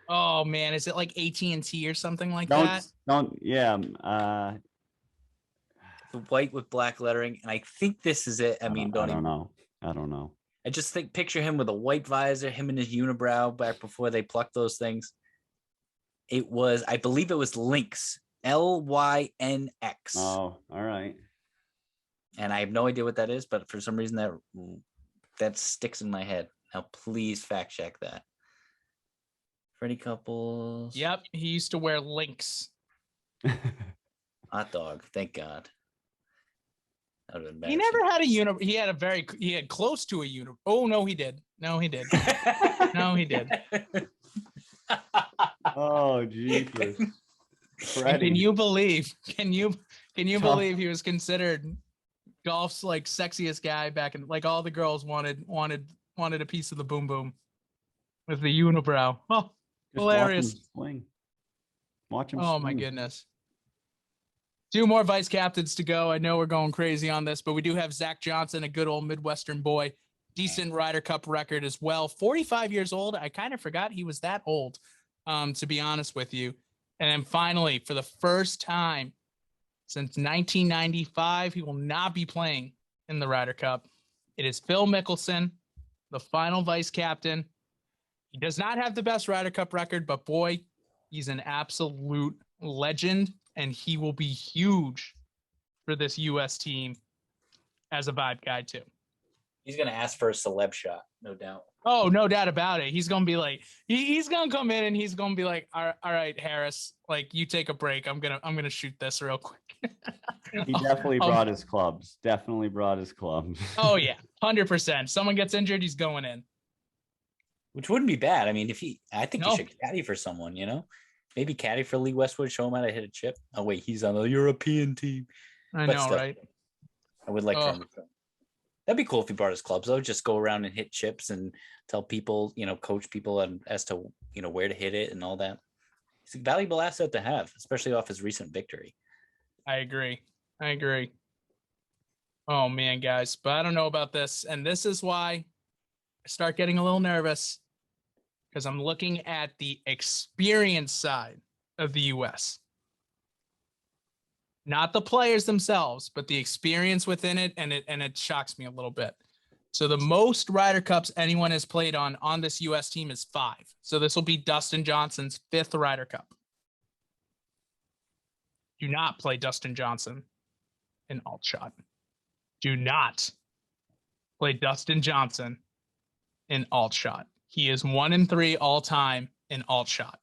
Oh man, is it like AT&T or something like that? The white with black lettering, and I think this is it. I don't know. I just picture him with a white visor, him and his unibrow back before they plucked those things. I believe it was Lynx, LYNX. Oh, all right. And I have no idea what that is, but for some reason that sticks in my head. Now, please fact check that. Freddie Couples. Yep, he used to wear Lynx. Hot dog. Thank God. That would have been he never had a he had close to a unibrow. Oh no, he did. No, he did. No, he did. Oh Jesus. Can you believe believe he was considered golf's like sexiest guy back in, like, all the girls wanted a piece of the Boom Boom with the unibrow. Oh, just hilarious. Watch him oh swing. My goodness. 2 more vice captains to go. I know we're going crazy on this, but we do have Zach Johnson, a good old Midwestern boy, decent Ryder Cup record as well. 45 years old. I kind of forgot he was that old, to be honest with you. And then finally, for the first time since 1995, he will not be playing in the Ryder Cup. It is Phil Mickelson, the final vice captain. He does not have the best Ryder Cup record, but boy, he's an absolute legend, and he will be huge for this U.S. team as a vibe guy too. He's gonna ask for a celeb shot, no doubt. Oh, no doubt about it. He's gonna be like, he's gonna come in and he's gonna be like, all right, Harris, like you take a break. I'm gonna shoot this real quick. He definitely brought his clubs. Definitely brought his clubs. Oh yeah, 100%. Someone gets injured, he's going in. Which wouldn't be bad. I mean, I think No. you should caddy for someone, Maybe caddy for Lee Westwood, show him how to hit a chip. Oh wait, he's on the European team. I But know, still, right? I would like for him to. That'd be cool if he brought his clubs, though. Just go around and hit chips and tell people, coach people as to, where to hit it and all that. It's a valuable asset to have, especially off his recent victory. I agree. Oh man, guys, but I don't know about this. And this is why I start getting a little nervous, because I'm looking at the experience side of the US. Not the players themselves, but the experience within it, and it shocks me a little bit. So the most Ryder Cups anyone has played on this US team is 5. So this will be Dustin Johnson's 5th Ryder Cup. Do not play Dustin Johnson in alt shot. Do not play Dustin Johnson in alt shot. He is 1-3 all time in alt shot.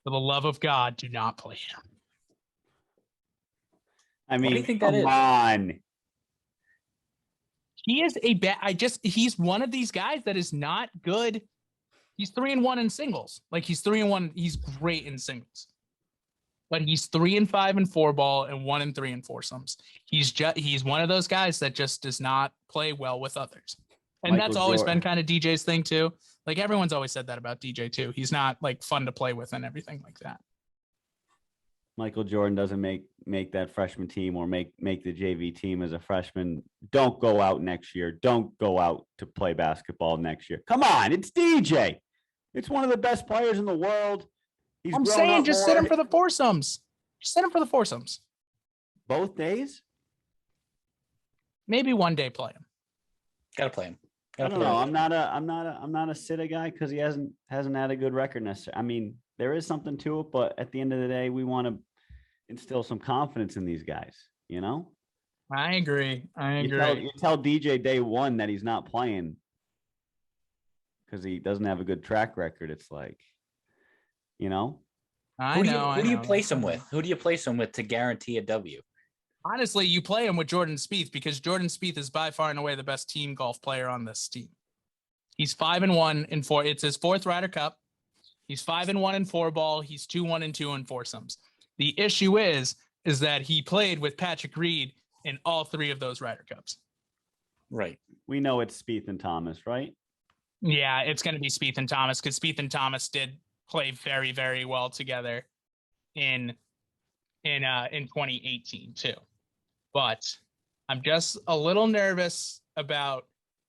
For the love of God, do not play him. I mean, What do you think that come is? on. He is a bad. He's one of these guys that is not good. He's 3-1 in singles. Like he's 3-1. He's great in singles. But he's 3-5 in 4-ball and 1-3 in foursomes. He's one of those guys that just does not play well with others. And Michael that's always Jordan. been kind of DJ's thing too. Like everyone's always said that about DJ too. He's not like fun to play with and everything like that. Michael Jordan doesn't make that freshman team or make the JV team as a freshman. Don't go out next year. Don't go out to play basketball next year. Come on, it's DJ. It's one of the best players in the world. I'm saying just sit him for the foursomes. Just sit him for the foursomes. Both days? Maybe one day play him. Gotta play him. I don't know. I'm not a sitta guy because he hasn't had a good record necessarily. I mean, there is something to it, but at the end of the day, we want to instill some confidence in these guys, I agree. You tell DJ day one that he's not playing because he doesn't have a good track record. It's like, I Who know. do you place him with? Who do you place him with to guarantee a W? Honestly, you play him with Jordan Spieth because Jordan Spieth is by far and away the best team golf player on this team. He's 5-1 in 4. It's his 4th Ryder Cup. He's 5-1 in 4-ball. He's 2-1-2 in foursomes. The issue is that he played with Patrick Reed in all 3 of those Ryder Cups. Right. We know it's Spieth and Thomas, right? Yeah, it's going to be Spieth and Thomas because Spieth and Thomas did play very, very well together in 2018 too. But I'm just a little nervous about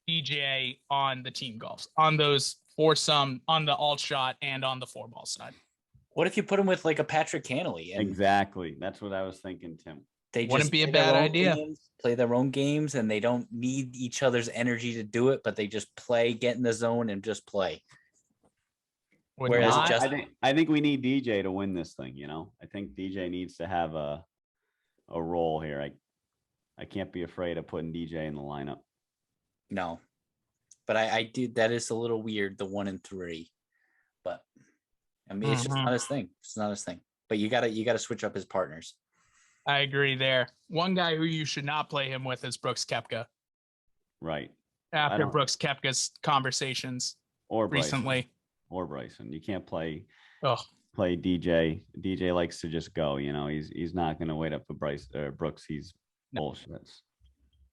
DJ on the team golfs, on those foursome, on the alt shot and on the 4-ball side. What if you put him with like a Patrick Cantley? Exactly. That's what I was thinking, Tim. They Wouldn't just be a play their bad own idea. games, play their own games, and they don't need each other's energy to do it, but they just play, get in the zone, and just play. Whereas I think we need DJ to win this thing. I think DJ needs to have a role here. I can't be afraid of putting DJ in the lineup. No, but I do. That is a little weird. The 1-3, but I mean, it's just not his thing. It's not his thing. But you gotta switch up his partners. I agree there. One guy who you should not play him with is Brooks Koepka. Right. After Brooks Koepka's conversations recently. Or Bryson. You can't play DJ. DJ likes to just go, he's not going to wait up for Brooks. He's bullshit.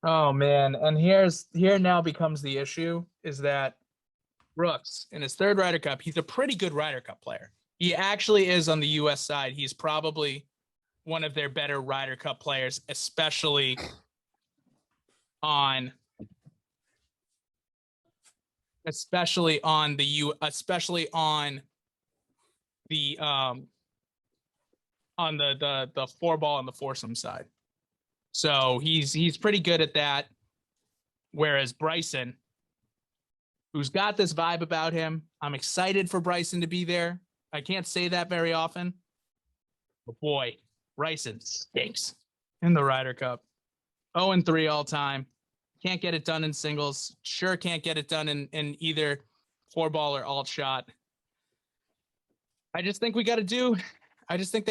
Oh man. And here now becomes the issue is that Brooks in his 3rd Ryder Cup, he's a pretty good Ryder Cup player. He actually is on the US side. He's probably one of their better Ryder Cup players, especially on the 4-ball and the foursome side. So he's pretty good at that. Whereas Bryson, who's got this vibe about him, I'm excited for Bryson to be there. I can't say that very often, but boy, Bryson stinks. in the Ryder Cup. 0-3 all time. Can't get it done in singles. Sure can't get it done in either 4-ball or alt shot. I just think they got to do it. I think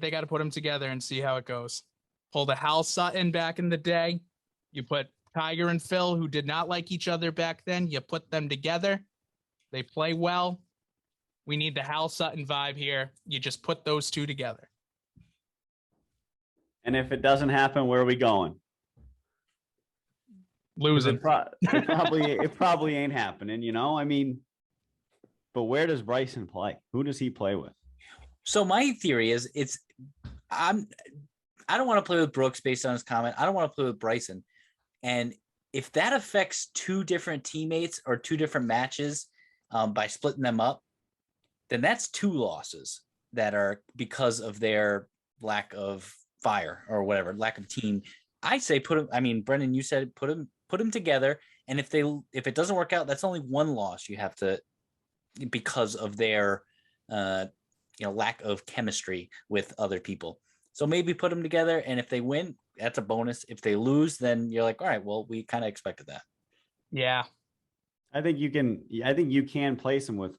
they got to put them together and see how it goes. Pull the Hal Sutton back in the day. You put Tiger and Phil, who did not like each other back then. You put them together. They play well. We need the Hal Sutton vibe here. You just put those two together. And if it doesn't happen, where are we going? Losing. It probably ain't happening, you know? I mean, but where does Bryson play? Who does he play with? So my theory is I don't want to play with Brooks based on his comment. I don't want to play with Bryson. And if that affects two different teammates or two different matches by splitting them up, then that's 2 losses that are because of their lack of fire or whatever, lack of team. I say put them. I mean, Brendan, you said put them together. And if it doesn't work out, that's only 1 loss you have to, because of their lack of chemistry with other people. So maybe put them together, and if they win, that's a bonus. If they lose, then you're like, all right, well, we kind of expected that. Yeah. I think you can place them with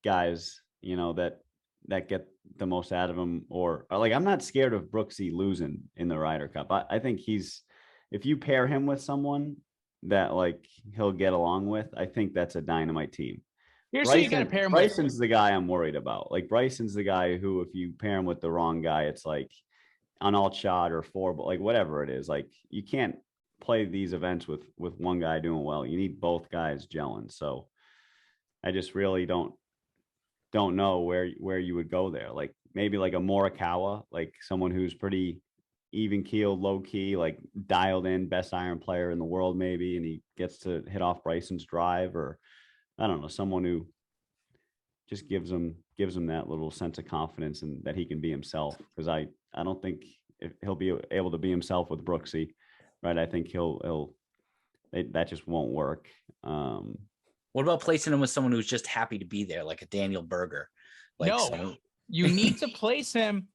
guys, that get the most out of him, or like, I'm not scared of Brooksy losing in the Ryder Cup. I think if you pair him with someone that like he'll get along with, I think that's a dynamite team. Bryson's the guy I'm worried about. Like, Bryson's the guy who, if you pair him with the wrong guy, it's like on alt shot or 4, but like whatever it is, like you can't play these events with one guy doing well. You need both guys gelling. So I just really don't know where you would go there. Like maybe like a Morikawa, like someone who's pretty even keeled, low key, like dialed in, best iron player in the world maybe, and he gets to hit off Bryson's drive, or I don't know, someone who just gives him that little sense of confidence and that he can be himself. Because I don't think he'll be able to be himself with Brooksy, right? I think that just won't work. What about placing him with someone who's just happy to be there, like a Daniel Berger? You need to place him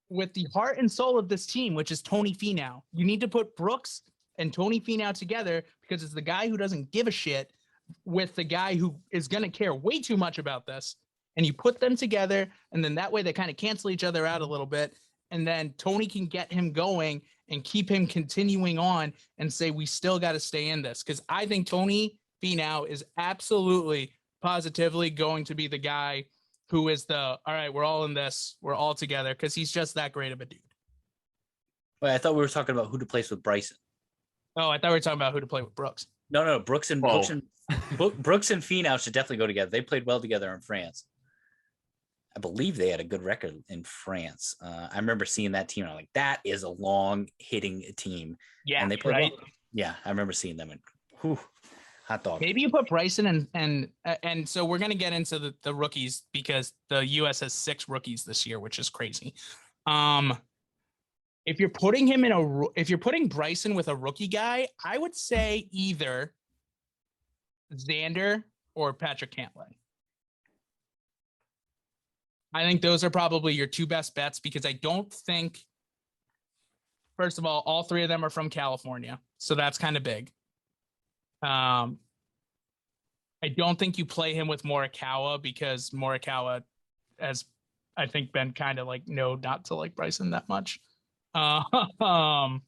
with the heart and soul of this team, which is Tony Finau. You need to put Brooks and Tony Finau together, because it's the guy who doesn't give a shit with the guy who is going to care way too much about this. And you put them together, and then that way they kind of cancel each other out a little bit. And then Tony can get him going and keep him continuing on and say, we still got to stay in this. Because I think Tony Finau is absolutely, positively going to be the guy who is all right, we're all in this, we're all together, because he's just that great of a dude. Wait, I thought we were talking about who to place with Bryson. Oh, I thought we were talking about who to play with Brooks. No, Brooks and Finau should definitely go together. They played well together in France. I believe they had a good record in France. I remember seeing that team. I'm like, that is a long hitting team. Yeah, and they played right. well. Yeah, I remember seeing them. And hot dog. Maybe you put Bryson and so we're gonna get into the rookies, because the U.S. has 6 rookies this year, which is crazy. If you're putting Bryson with a rookie guy, I would say either Xander or Patrick Cantlay. I think those are probably your 2 best bets, because I don't think, first of all 3 of them are from California, so that's kind of big. I don't think you play him with Morikawa, because Morikawa has, I think, been kind of like, no, not to like Bryson that much. Cantlay,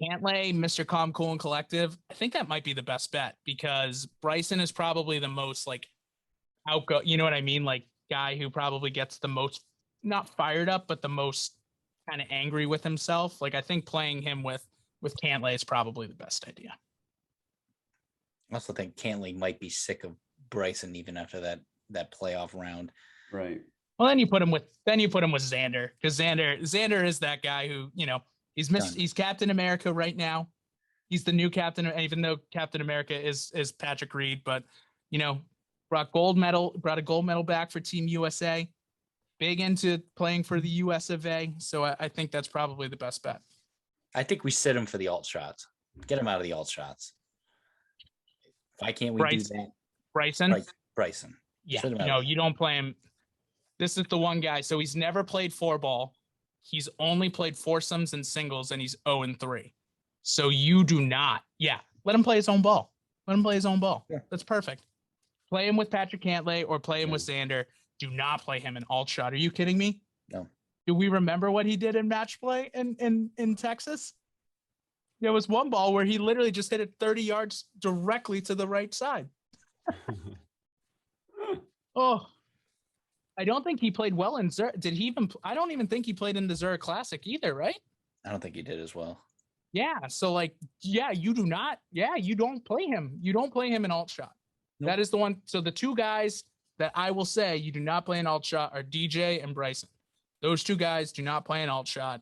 Mr. Calm, Cool, and Collective, I think that might be the best bet, because Bryson is probably the most like you know what I mean? Like, guy who probably gets the most, not fired up, but the most kind of angry with himself. Like, I think playing him with Cantlay is probably the best idea. I also think Cantlay might be sick of Bryson even after that playoff round. Right. Well, then you put him with Xander, because Xander is that guy who, he's Captain America right now. He's the new captain, even though Captain America is Patrick Reed, but brought a gold medal back for Team USA. Big into playing for the US of A. So I think that's probably the best bet. I think we sit him for the alt shots. Get him out of the alt shots. Why can't we do that? Bryson. Yeah. No, you don't play him. This is the one guy. So he's never played 4-ball. He's only played foursomes and singles, and he's 0-3. So you do not. Yeah, let him play his own ball. Let him play his own ball. Yeah. That's perfect. Play him with Patrick Cantlay or play him with Xander. Do not play him in alt shot. Are you kidding me? No. Do we remember what he did in match play in Texas? There was one ball where he literally just hit it 30 yards directly to the right side. Oh, I don't think he played well in Zurich. Did he even? I don't even think he played in the Zurich Classic either, right? I don't think he did as well. Yeah. So like, yeah, you do not. Yeah, you don't play him. You don't play him in alt shot. Nope. That is the one. So the two guys that I will say you do not play in alt shot are DJ and Bryson. Those two guys do not play in alt shot.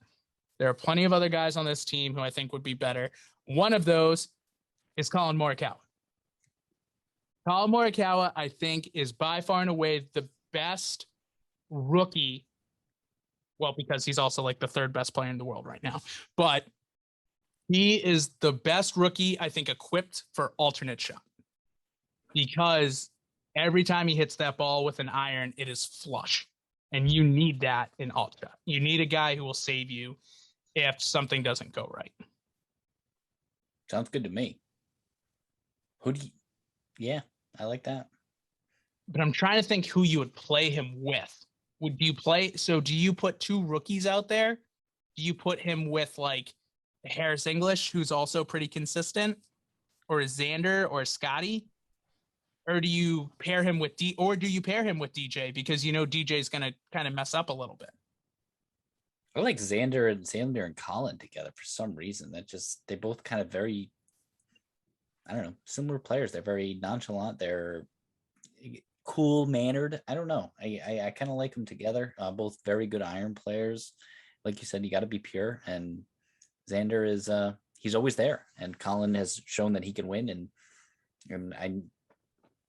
There are plenty of other guys on this team who I think would be better. One of those is Colin Morikawa. Colin Morikawa, I think, is by far and away the best rookie. Well, because he's also like the third best player in the world right now. But he is the best rookie, I think, equipped for alternate shot. Because every time he hits that ball with an iron, it is flush. And you need that in alt shot. You need a guy who will save you if something doesn't go right. Sounds good to me. Yeah, I like that. But I'm trying to think who you would play him with. Do you put two rookies out there? Do you put him with like Harris English, who's also pretty consistent, or a Xander or a Scotty? Or do you pair him with DJ? Because you know DJ's gonna kind of mess up a little bit. I like Xander and Colin together for some reason. They both kind of very, I don't know, similar players. They're very nonchalant. They're cool mannered. I don't know. I kind of like them together. Both very good iron players. Like you said, you got to be pure. And Xander is he's always there. And Colin has shown that he can win. And I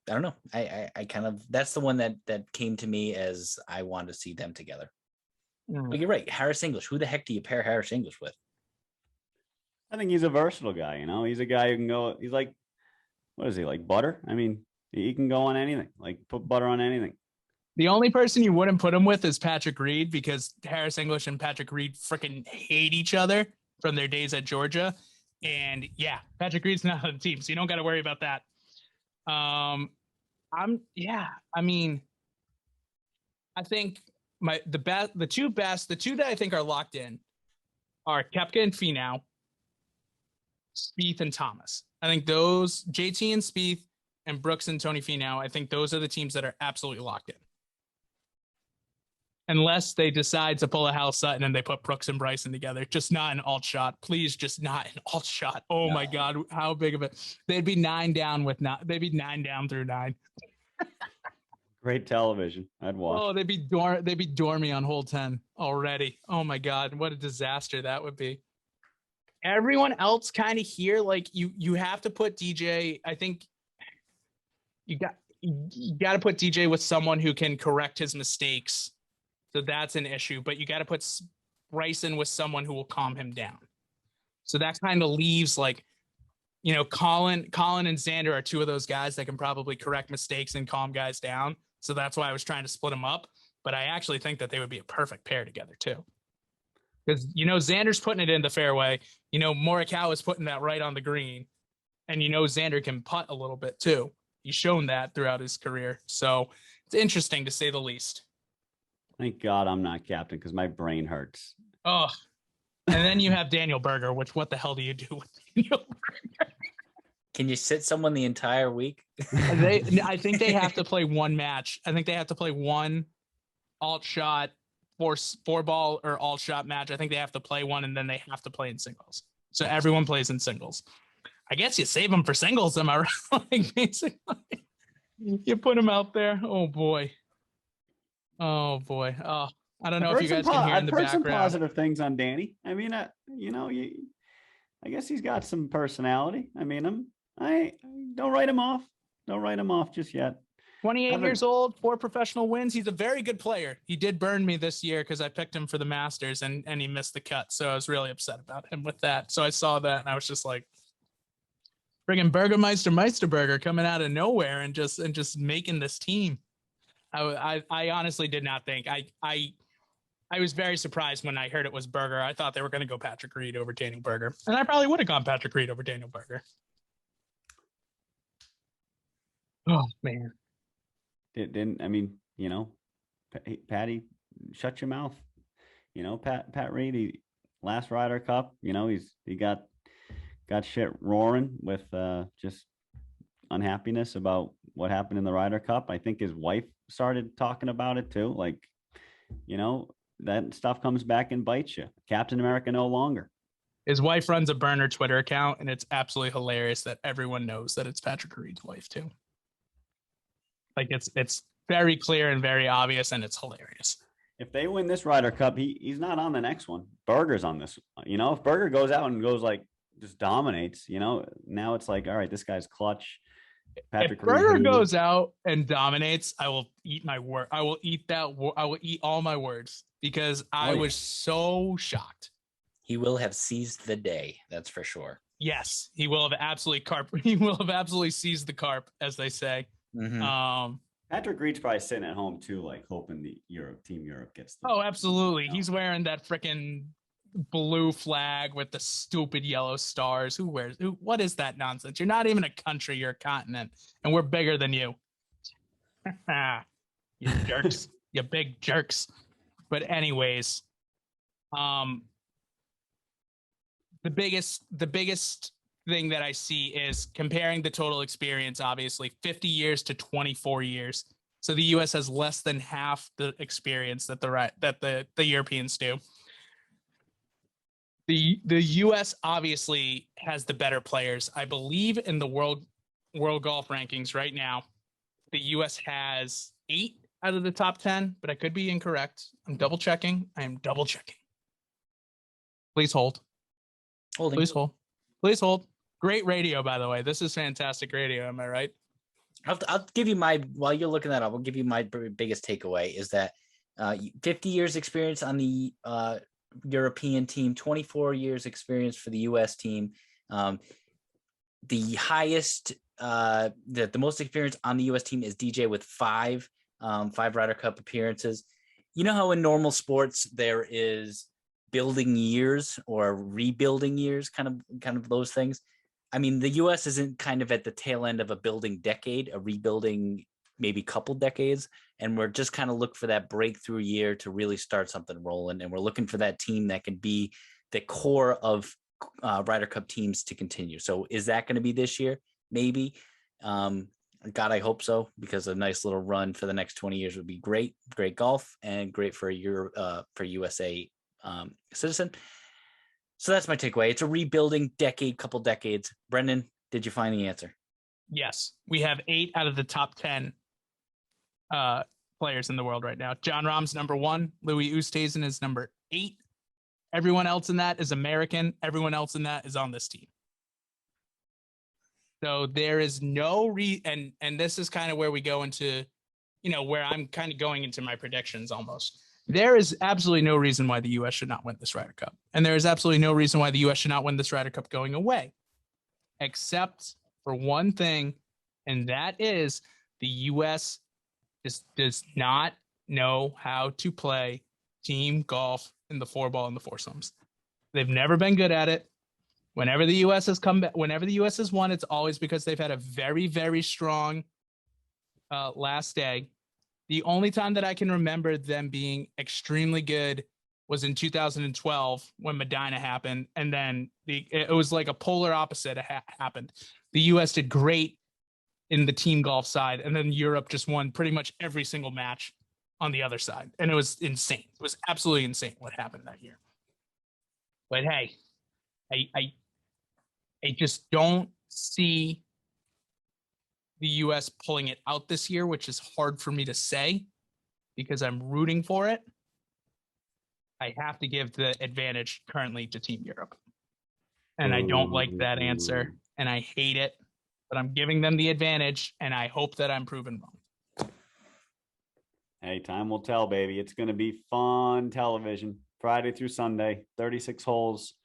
don't know. I kind of, that's the one that came to me as I wanted to see them together. But you're right. Harris English. Who the heck do you pair Harris English with? I think he's a versatile guy. You know, he's a guy who can go. He's like, what is he, like butter? I mean, he can go on anything. Like put butter on anything. The only person you wouldn't put him with is Patrick Reed, because Harris English and Patrick Reed freaking hate each other from their days at Georgia. And yeah, Patrick Reed's not on the team, so you don't got to worry about that. I think the two that I think are locked in are Koepka and Finau, Spieth and Thomas. I think those, JT and Spieth and Brooks and Tony Finau, I think those are the teams that are absolutely locked in. Unless they decide to pull a Hal Sutton and they put Brooks and Bryson together. Just not an alt shot. Please, just not an alt shot. Oh no. My God, how big of it. They'd be 9 down through 9. Great television. I'd watch. Oh, they'd be dormy on hole 10 already. Oh my God, what a disaster that would be. Everyone else kind of here, like you have to put DJ. I think you got to put DJ with someone who can correct his mistakes. So that's an issue, but you got to put Bryson with someone who will calm him down. So that kind of leaves like, you know, Colin and Xander are two of those guys that can probably correct mistakes and calm guys down. So that's why I was trying to split them up. But I actually think that they would be a perfect pair together too. Because, you know, Xander's putting it in the fairway. You know, Morikawa is putting that right on the green. And, you know, Xander can putt a little bit too. He's shown that throughout his career. So it's interesting to say the least. Thank God I'm not captain because my brain hurts. Oh, and then you have Daniel Berger, which what the hell do you do with Daniel Berger? Can you sit someone the entire week? I think they have to play one match. I think they have to play one alt shot, four ball or alt shot match. I think they have to play one, and then they have to play in singles. So everyone plays in singles. I guess you save them for singles. Am I right? Like, basically, you put them out there. Oh boy. Oh boy. Oh, I don't know if you guys can hear in the background. I've heard some positive things on Danny. I mean, I guess he's got some personality. I mean, I don't write him off. Don't write him off just yet. 28 years old, 4 professional wins. He's a very good player. He did burn me this year because I picked him for the Masters and he missed the cut. So I was really upset about him with that. So I saw that and I was just like, friggin' Meisterburger coming out of nowhere and just making this team. I honestly did not think. I I was very surprised when I heard it was Berger. I thought they were going to go Patrick Reed over Daniel Berger, and I probably would have gone Patrick Reed over Daniel Berger. Oh man, I mean, Patty, shut your mouth. Pat Reed, last Ryder Cup, he got shit roaring with just unhappiness about what happened in the Ryder Cup. I think his wife started talking about it too. Like, that stuff comes back and bites you. Captain America no longer. His wife runs a burner Twitter account, and it's absolutely hilarious that everyone knows that it's Patrick Reed's wife too. Like it's very clear and very obvious, and it's hilarious. If they win this Ryder Cup, he's not on the next one. Berger's on this. If Berger goes out and goes like just dominates, now it's like, all right, this guy's clutch. Patrick if Berger goes out and dominates, I will eat my word. I will eat all my words because I was so shocked. He will have seized the day. That's for sure. Yes, he will have absolutely He will have absolutely seized the carp, as they say. Mm-hmm. Patrick Reed's probably sitting at home too, like hoping the Team Europe gets. Absolutely. He's wearing that freaking blue flag with the stupid yellow stars. What is that nonsense? You're not even a country, you're a continent, and we're bigger than you. You jerks. You big jerks. But anyways, the biggest thing that I see is comparing the total experience, obviously 50 years to 24 years. So the US has less than half the experience that the Europeans do. The US obviously has the better players. I believe in the world golf rankings right now, the US has 8 out of the top 10, but I could be incorrect. I'm double checking. I am double checking. Please hold. Holding. Please hold. Please hold. Great radio, by the way. This is fantastic radio. Am I right? I'll give you while you're looking that up, I'll give you my biggest takeaway is that 50 years experience on the European team, 24 years experience for the US team. The highest, the most experience on the US team is DJ with 5 Ryder Cup appearances. You know how in normal sports there is building years or rebuilding years, kind of those things. I mean, the US isn't kind of at the tail end of a building decade, a rebuilding maybe couple decades, and we're just kind of looking for that breakthrough year to really start something rolling, and we're looking for that team that can be the core of Ryder Cup teams to continue. So is that going to be this year? Maybe. God, I hope so, because a nice little run for the next 20 years would be great golf and great for for USA citizen. So that's my takeaway. It's a rebuilding couple decades. Brendan, did you find the answer? Yes, we have 8 out of the top 10 players in the world right now. Jon Rahm's number 1. Louis Oosthuizen is number 8. Everyone else in that is American. Everyone else in that is on this team. So there is no and this is kind of where we go into, where I'm kind of going into my predictions almost. There is absolutely no reason why the U.S. should not win this Ryder Cup. And there is absolutely no reason why the U.S. should not win this Ryder Cup going away, except for one thing, and that is the U.S. just does not know how to play team golf in the 4-ball and the foursomes. They've never been good at it. Whenever the U.S. has come back, whenever the U.S. has won, it's always because they've had a very, very strong last day. The only time that I can remember them being extremely good was in 2012 when Medina happened, and then it was like a polar opposite happened. The U.S. did great in the team golf side, and then Europe just won pretty much every single match on the other side, and it was insane. It was absolutely insane what happened that year. But hey, I just don't see the U.S. pulling it out this year, which is hard for me to say because I'm rooting for it. I have to give the advantage currently to Team Europe. And I don't like that answer, and I hate it, but I'm giving them the advantage, and I hope that I'm proven wrong. Hey, time will tell, baby. It's going to be fun television. Friday through Sunday, 36 holes.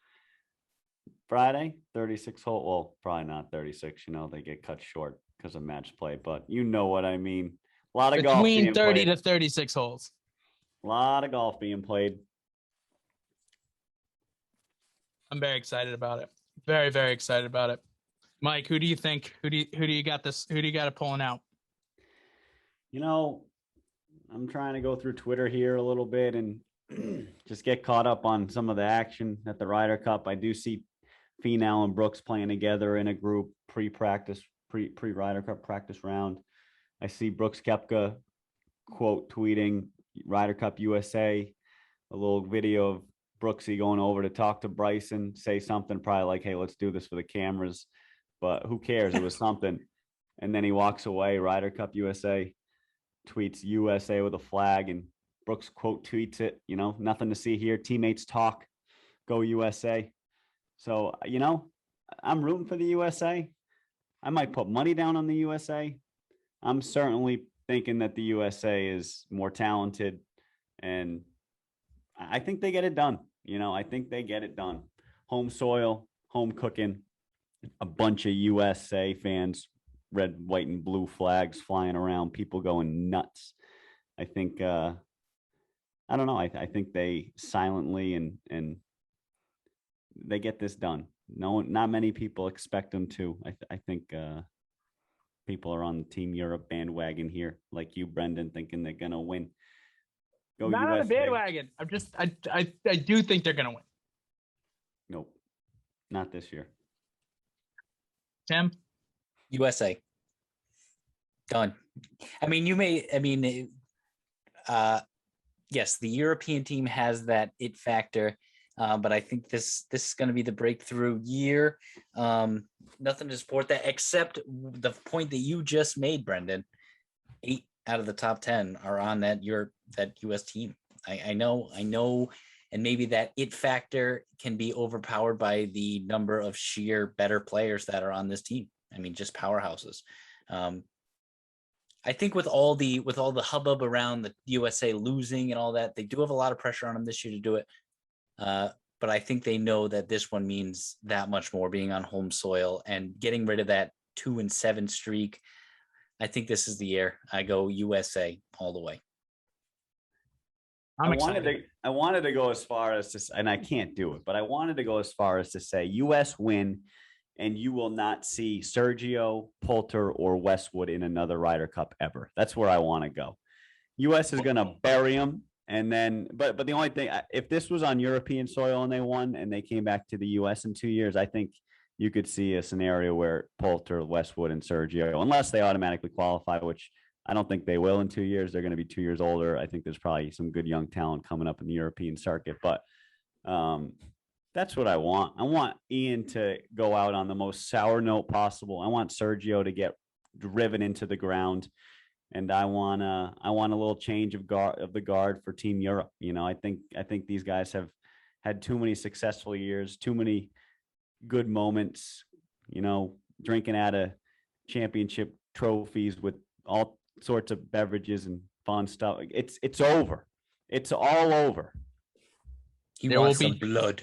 Friday, 36 holes. Well, probably not 36. They get cut short because of match play, but you know what I mean. A lot of golf between 30 to 36 holes. A lot of golf being played. I'm very excited about it. Very, very excited about it. Mike, who do you think? Who do you got this? Who do you got it pulling out? You know, I'm trying to go through Twitter here a little bit and just get caught up on some of the action at the Ryder Cup. I do see Finau and Brooks playing together in a group pre-practice, pre-Ryder Cup practice round. I see Brooks Koepka quote tweeting Ryder Cup USA, a little video of Brooksy going over to talk to Bryson, say something probably like, hey, let's do this for the cameras. But who cares? It was something. And then he walks away. Ryder Cup USA tweets USA with a flag, and Brooks quote tweets it, nothing to see here. Teammates talk, go USA. So, I'm rooting for the USA. I might put money down on the USA. I'm certainly thinking that the USA is more talented, and I think they get it done. I think they get it done. Home soil, home cooking, a bunch of USA fans, red, white, and blue flags flying around, people going nuts. I think, I don't know. I think they silently and they get this done. No, not many people expect them to. I think people are on the Team Europe bandwagon here, like you, Brendan, thinking they're gonna win. Go Not USA. on the bandwagon. I do think they're gonna win. Nope, not this year. Tim? USA. Done. Yes, the European team has that it factor, but I think this is going to be the breakthrough year. Nothing to support that except the point that you just made, Brendan. 8 out of the top 10 are on that US team. I know, and maybe that it factor can be overpowered by the number of sheer better players that are on this team. Just powerhouses. I think with all the hubbub around the USA losing and all that, they do have a lot of pressure on them this year to do it. But I think they know that this one means that much more, being on home soil and getting rid of that 2-7 streak. I think this is the year. I go USA all the way. I wanted to go as far as to, and I can't do it, but I wanted to go as far as to say US win, and you will not see Sergio, Poulter, or Westwood in another Ryder Cup ever. That's where I want to go. US is going to bury them. And then, but the only thing, if this was on European soil and they won and they came back to the US in 2 years, I think you could see a scenario where Poulter, Westwood, and Sergio, unless they automatically qualify, which I don't think they will in 2 years. They're going to be 2 years older. I think there's probably some good young talent coming up in the European circuit, but that's what I want. I want Ian to go out on the most sour note possible. I want Sergio to get driven into the ground. And I want a little change of the guard for Team Europe. I think these guys have had too many successful years, too many good moments, drinking out of championship trophies with all sorts of beverages and fun stuff. It's over. It's all over. There wants some blood.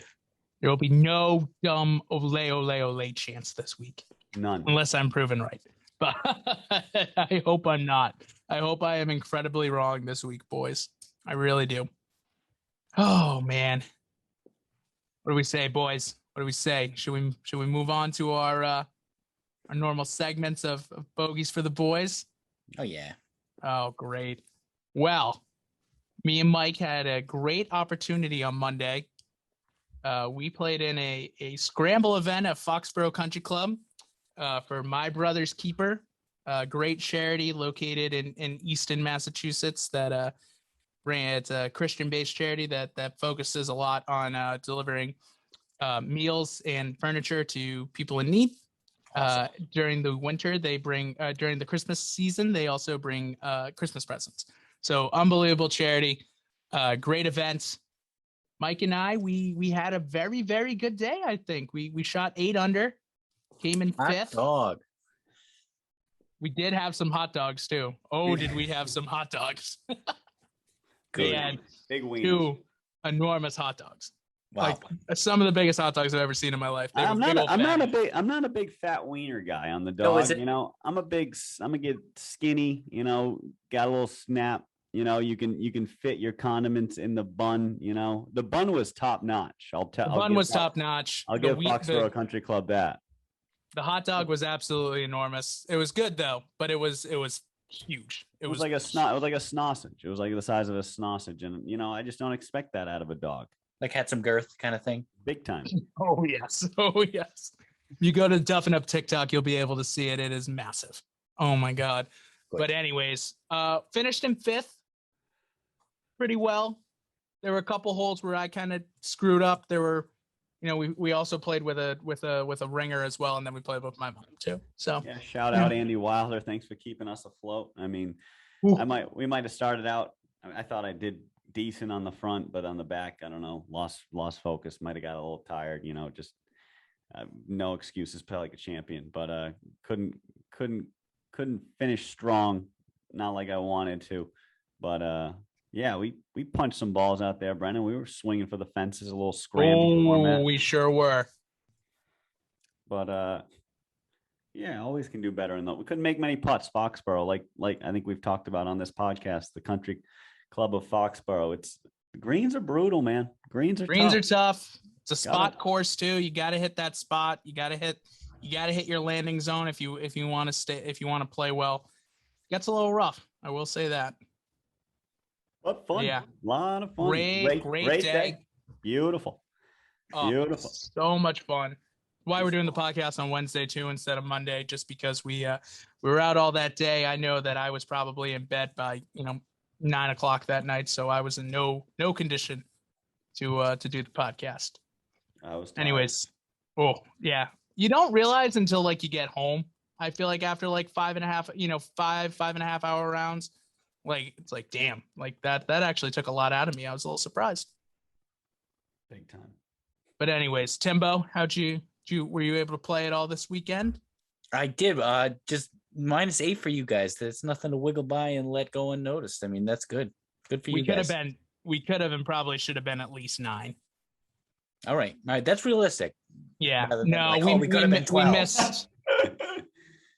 There will be no dumb ole chance this week. None. Unless I'm proven right. But I hope I'm not. I hope I am incredibly wrong this week, boys. I really do. Oh man. What do we say, boys? What do we say? Should we move on to our normal segments of bogeys for the boys? Oh yeah. Oh great. Well, me and Mike had a great opportunity on Monday. We played in a scramble event at Foxborough Country Club. For My Brother's Keeper, a great charity located in Easton, Massachusetts. It's a Christian-based charity that focuses a lot on delivering meals and furniture to people in need. Awesome. During the winter, they bring during the Christmas season, they also bring Christmas presents. So unbelievable charity, great event. Mike and I, we had a very, very good day. I think we shot 8 under. Came in 5th. Hot dog. We did have some hot dogs too. Oh, did we have some hot dogs? We had big wieners. 2 enormous hot dogs. Wow. Like some of the biggest hot dogs I've ever seen in my life. I'm not a big fat wiener guy on the dog. I'm a get skinny, got a little snap. You know, you can fit your condiments in the bun. You know, the bun was top notch. The bun was top notch. I'll give Foxborough Country Club that. The hot dog was absolutely enormous. It was good though, but it was huge. It was like a sausage. It was like the size of a sausage, and you know, I just don't expect that out of a dog. Like had some girth kind of thing. Big time. Oh yes. Oh yes. You go to Duffin Up TikTok, you'll be able to see it. It is massive. Oh my God. Good. But anyways, finished in 5th. Pretty well. There were a couple holes where I kind of screwed up. There were, you know, we also played with a ringer as well, and then we played with my mom too. So yeah, shout out Andy Wilder. Thanks for keeping us afloat. I mean, we might have started out. I thought I did decent on the front, but on the back, I don't know, lost focus. Might have got a little tired. You know, just no excuses. Play like a champion, but couldn't finish strong. Not like I wanted to, but yeah, we punched some balls out there, Brendan. We were swinging for the fences, a little scramble format. We sure were. But yeah, always can do better. And we couldn't make many putts. Foxborough, like I think we've talked about on this podcast, the Country Club of Foxborough. The greens are brutal, man. Greens are tough. It's a spot course too. You got to hit that spot. You got to hit your landing zone if you want to play well. Gets a little rough. I will say that. What fun. Yeah. A lot of fun. Great day. Beautiful. Beautiful. So much fun. Why we're doing the podcast on Wednesday too instead of Monday, just because we were out all that day. I know that I was probably in bed by 9:00 that night, so I was in no condition to do the podcast. I was tired. Anyways. Oh yeah. You don't realize until like you get home. I feel like after like 5.5 hour rounds, like it's like, damn, like that actually took a lot out of me. I was a little surprised. Big time. But anyways, Timbo, were you able to play it all this weekend? I did. Just -8 for you guys. There's nothing to wiggle by and let go unnoticed. I mean, that's good. Good for you guys. We could have and probably should have been at least 9. All right. That's realistic. Yeah. No, we could have been 12. We missed.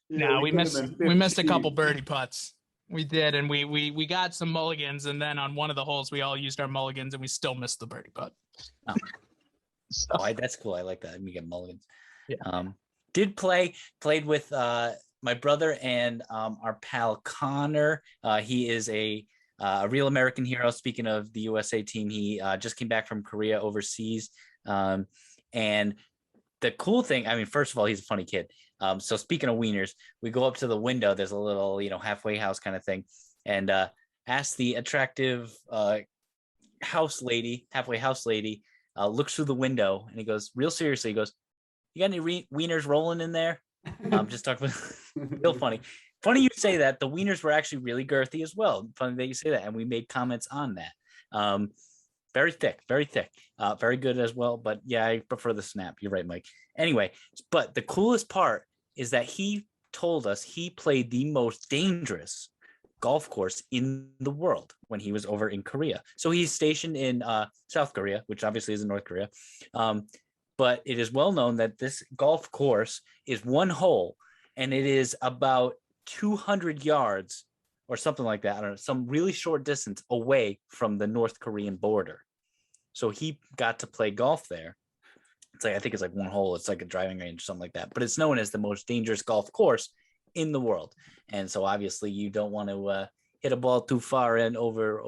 No, we missed a couple birdie putts. We did, and we got some mulligans, and then on one of the holes, we all used our mulligans, and we still missed the birdie putt. Oh, so, that's cool. I like that. We get mulligans. Yeah. Did played with my brother and our pal Connor. He is a real American hero. Speaking of the USA team, he just came back from Korea overseas, and the cool thing, I mean, first of all, he's a funny kid. So speaking of wieners, we go up to the window. There's a little, halfway house kind of thing, and ask the attractive halfway house lady, looks through the window, and he goes, real seriously, he goes, "You got any wieners rolling in there?" Just talking about real funny. Funny you say that. The wieners were actually really girthy as well. Funny that you say that, and we made comments on that. Very thick, very good as well. But yeah, I prefer the snap. You're right, Mike. Anyway, but the coolest part is that he told us he played the most dangerous golf course in the world when he was over in Korea. So he's stationed in South Korea, which obviously is in North Korea. But it is well known that this golf course is one hole, and it is about 200 yards or something like that. I don't know, some really short distance away from the North Korean border. So he got to play golf there. I think it's like one hole. It's like a driving range, something like that. But it's known as the most dangerous golf course in the world. And so obviously you don't want to hit a ball too far and over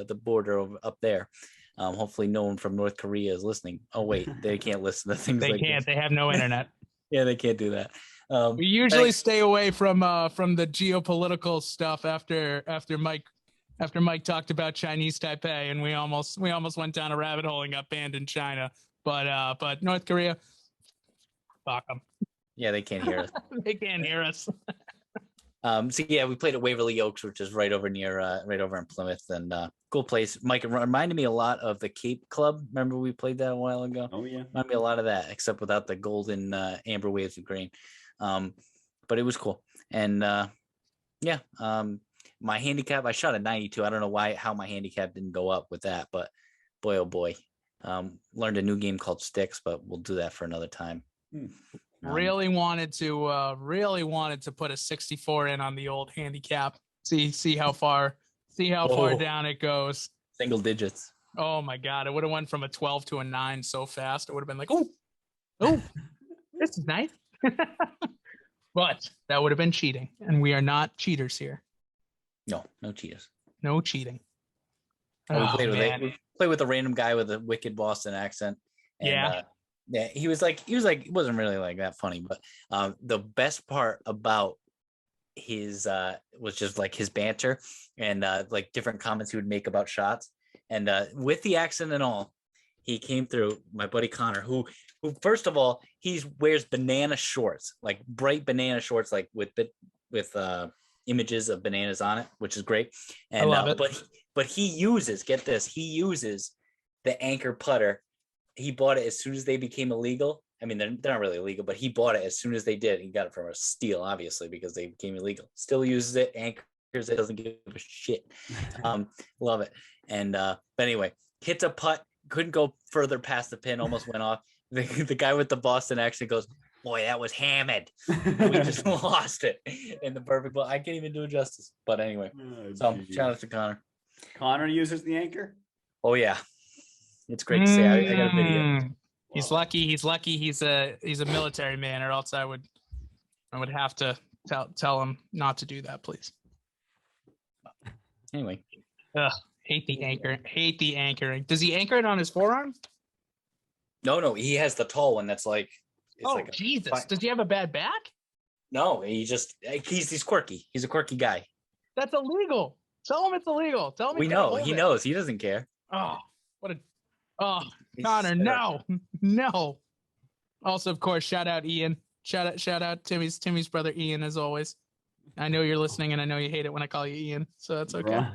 the border up there. Hopefully no one from North Korea is listening. Oh, wait, they can't listen to things they like can't. this. They have no internet. Yeah, they can't do that. We usually stay away from the geopolitical stuff after Mike talked about Chinese Taipei, and we almost went down a rabbit hole and got banned in China. But North Korea, fuck them. Yeah, they can't hear us. They can't hear us. So yeah, we played at Waverly Oaks, which is right over in Plymouth, and cool place. Mike, it reminded me a lot of the Cape Club. Remember we played that a while ago? Oh yeah, reminded me a lot of that, except without the golden amber waves of green. But it was cool, and my handicap, I shot a 92. I don't know how my handicap didn't go up with that, but boy, oh boy. Learned a new game called Sticks, but we'll do that for another time. Really wanted to put a 64 in on the old handicap. See how far See how far Whoa. down it goes. Single digits. Oh my God. It would have went from a 12 to a 9 so fast. It would have been like, oh, this is nice. But that would have been cheating. And we are not cheaters here. No cheaters. No cheating. We Oh, played man. we played with a random guy with a wicked Boston accent. And, Yeah. yeah, he was like, it wasn't really like that funny, but the best part about his was just like his banter and like different comments he would make about shots. And with the accent and all, he came through, my buddy Connor, who first of all, he wears banana shorts, like bright banana shorts, like with images of bananas on it, which is great. And I love it. but he uses, get this, he uses the Anchor putter. He bought it as soon as they became illegal. I mean, they're not really illegal, but he bought it as soon as they did. He got it from a steal, obviously, because they became illegal. Still uses it, anchors it, doesn't give a shit. Love it. And but anyway, hits a putt, couldn't go further past the pin, almost went off. The guy with the Boston accent goes, "Boy, that was hammered." We just lost it in the perfect ball. I can't even do it justice. But anyway, so shout out to Connor. Connor uses the Anchor? Oh yeah, it's great to see. I got a video. He's lucky. He's a military man, or else I would have to tell him not to do that, please. Anyway, hate the anchor. Hate the anchoring. Does he anchor it on his forearm? no, he has the tall one that's like. Like Jesus! Does he have a bad back? No, he's quirky. He's a quirky guy. That's illegal. Tell him it's illegal. Tell him We know. He knows. He doesn't care. Connor, no. Also, of course, shout out Ian. Shout out Timmy's brother Ian, as always. I know you're listening, and I know you hate it when I call you Ian, so that's okay.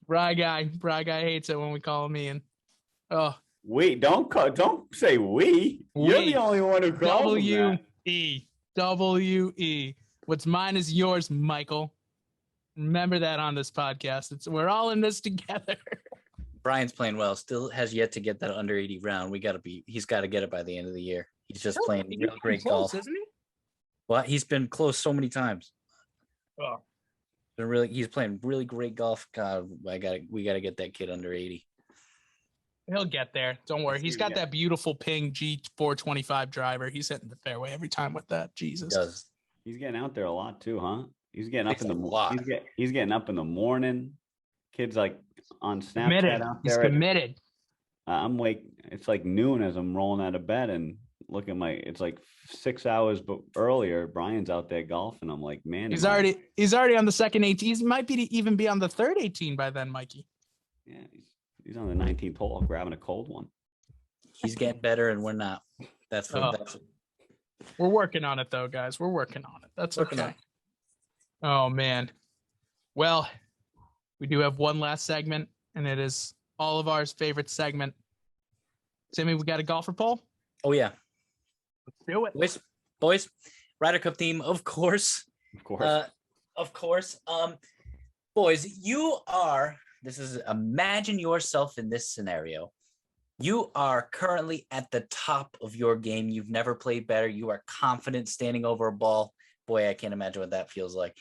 Bry guy hates it when we call him Ian. Oh, we don't say we. You're the only one who calls W-E. W-E. What's mine is yours, Michael. Remember that on this podcast. We're all in this together. Brian's playing well. Still has yet to get that under 80 round. He's got to get it by the end of the year. He's just playing real great golf. Isn't he? Well, he's been close so many times. Oh. He's playing really great golf. God, we gotta get that kid under 80. He'll get there. Don't worry. He's got that beautiful ping G425 driver. He's hitting the fairway every time with that. Jesus. He does. He's getting out there a lot too, huh? He's getting up in the lot. He's getting up in the morning. Kids like on Snapchat out there. He's committed. It's like noon as I'm rolling out of bed and look at it's like 6 hours earlier. Brian's out there golfing. I'm like, man, he's already on the second 18. He might even be on the third 18 by then, Mikey. Yeah, he's on the 19th hole grabbing a cold one. He's getting better and we're not. We're working on it though, guys. We're working on it. That's okay. Oh man. Well, we do have one last segment, and it is all of our favorite segment. Timmy, we got a golfer poll? Oh yeah. Let's do it. Boys, Ryder Cup team, of course. Of course. Boys, imagine yourself in this scenario. You are currently at the top of your game. You've never played better. You are confident standing over a ball. Boy, I can't imagine what that feels like.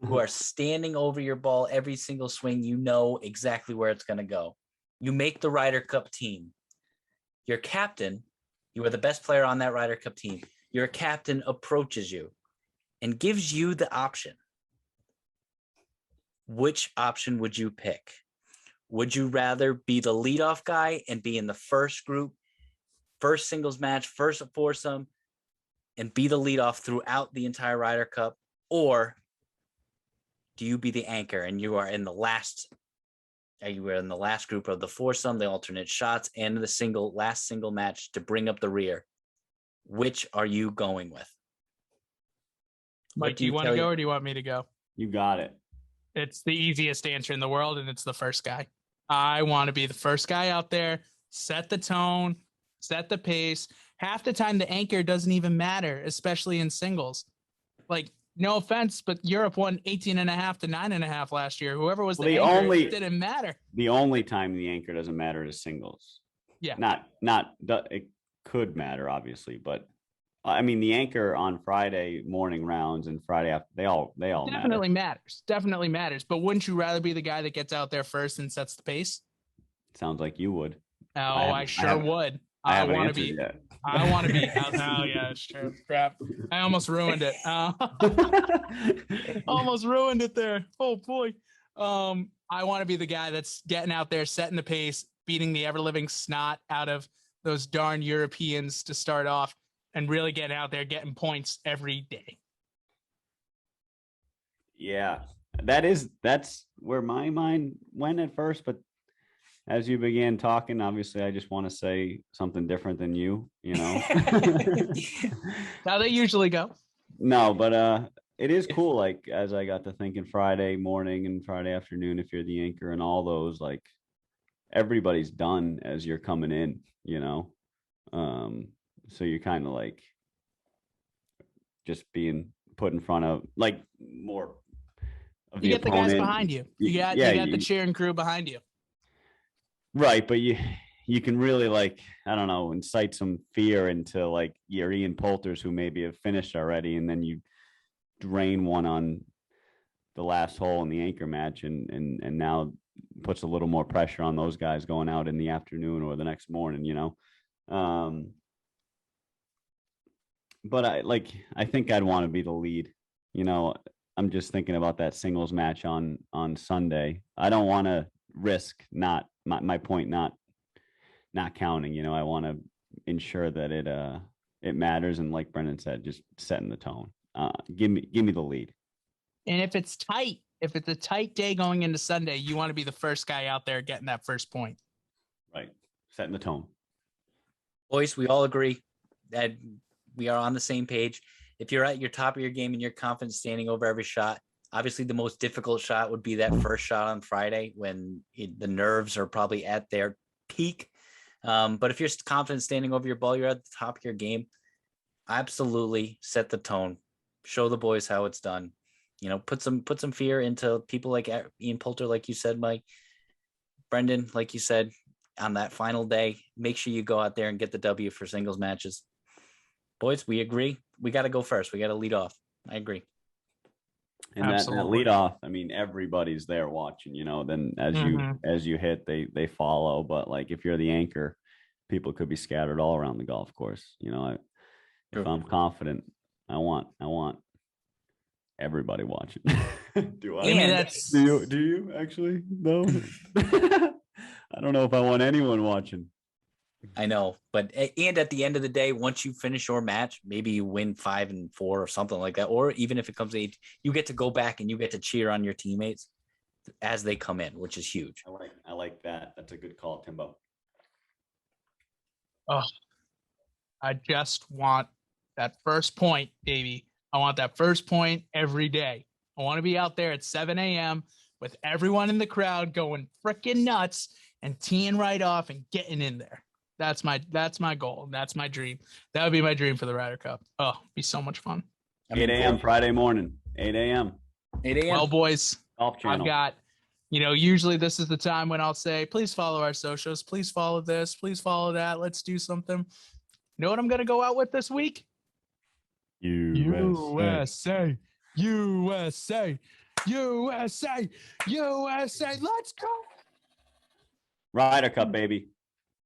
You are standing over your ball every single swing. You know exactly where it's going to go. You make the Ryder Cup team. Your captain, you are the best player on that Ryder Cup team. Your captain approaches you and gives you the option. Which option would you pick? Would you rather be the leadoff guy and be in the first group, first singles match, first foursome, and be the leadoff throughout the entire Ryder Cup? Or do you be the anchor and you are in the last group of the foursome, the alternate shots, and the last single match to bring up the rear? Which are you going with? Mike, do you want to go or do you want me to go? You got it. It's the easiest answer in the world, and it's the first guy. I want to be the first guy out there, set the tone, set the pace. Half the time, the anchor doesn't even matter, especially in singles. Like, no offense, but Europe won 18.5 to 9.5 last year. Whoever was the anchor, it didn't matter. The only time the anchor doesn't matter is singles. Yeah. It could matter, obviously, but I mean, the anchor on Friday morning rounds and Friday after, they all Definitely matter. matters. Definitely matters. But wouldn't you rather be the guy that gets out there first and sets the pace? Sounds like you would. Oh, I sure would. I I haven't want to answered be. yet. I want to be. Oh, yeah, it's true. Crap. I almost ruined it. Almost ruined it there. Oh boy. I want to be the guy that's getting out there, setting the pace, beating the ever living snot out of those darn Europeans to start off, and really getting out there, getting points every day. Yeah, that's where my mind went at first, but as you began talking, obviously I just want to say something different than you know. How they usually go. No, but it is cool. Like, as I got to thinking Friday morning and Friday afternoon, if you're the anchor and all those, like, everybody's done as you're coming in, you know. So you're kind of like just being put in front of like more of You the get the guys opponent. behind you. You got the cheering crew behind you. Right, but you can really, like, I don't know, incite some fear into like your Ian Poulters who maybe have finished already, and then you drain one on the last hole in the anchor match, and now puts a little more pressure on those guys going out in the afternoon or the next morning, you know. But I think I'd want to be the lead, you know. I'm just thinking about that singles match on Sunday. I don't want to risk not my point not counting, you know. I want to ensure that it matters, and like Brendan said, just setting the tone. Give me the lead. And if it's a tight day going into Sunday, you want to be the first guy out there getting that first point. Right. Setting the tone. Boys, we all agree that we are on the same page. If you're at your top of your game and you're confident standing over every shot, obviously the most difficult shot would be that first shot on Friday when the nerves are probably at their peak. But if you're confident standing over your ball, you're at the top of your game, absolutely set the tone. Show the boys how it's done. You know, put some fear into people like Ian Poulter, like you said, Mike. Brendan, like you said, on that final day, make sure you go out there and get the W for singles matches. Boys, we agree. We got to go first. We got to lead off. I agree. And that lead off, I mean, everybody's there watching, you know. Then as you hit, they follow. But like, if you're the anchor, people could be scattered all around the golf course. You know, if I'm confident, I want everybody watching. Do I? Do you actually? No. I don't know if I want anyone watching. I know, but and at the end of the day, once you finish your match, maybe you win 5 and 4 or something like that, or even if it comes to 8, you get to go back and you get to cheer on your teammates as they come in, which is huge. I like that. That's a good call, Timbo. Oh, I just want that first point, baby. I want that first point every day. I want to be out there at 7 a.m. with everyone in the crowd going freaking nuts and teeing right off and getting in there. That's my goal. That's my dream. That would be my dream for the Ryder Cup. Oh, it'd be so much fun. 8 a.m. Friday morning. 8 a.m. 8 a.m. Well, boys, Golf Channel. I've got, usually this is the time when I'll say, please follow our socials. Please follow this. Please follow that. Let's do something. You know what I'm going to go out with this week? USA. USA. USA. USA. Let's go. Ryder Cup, baby.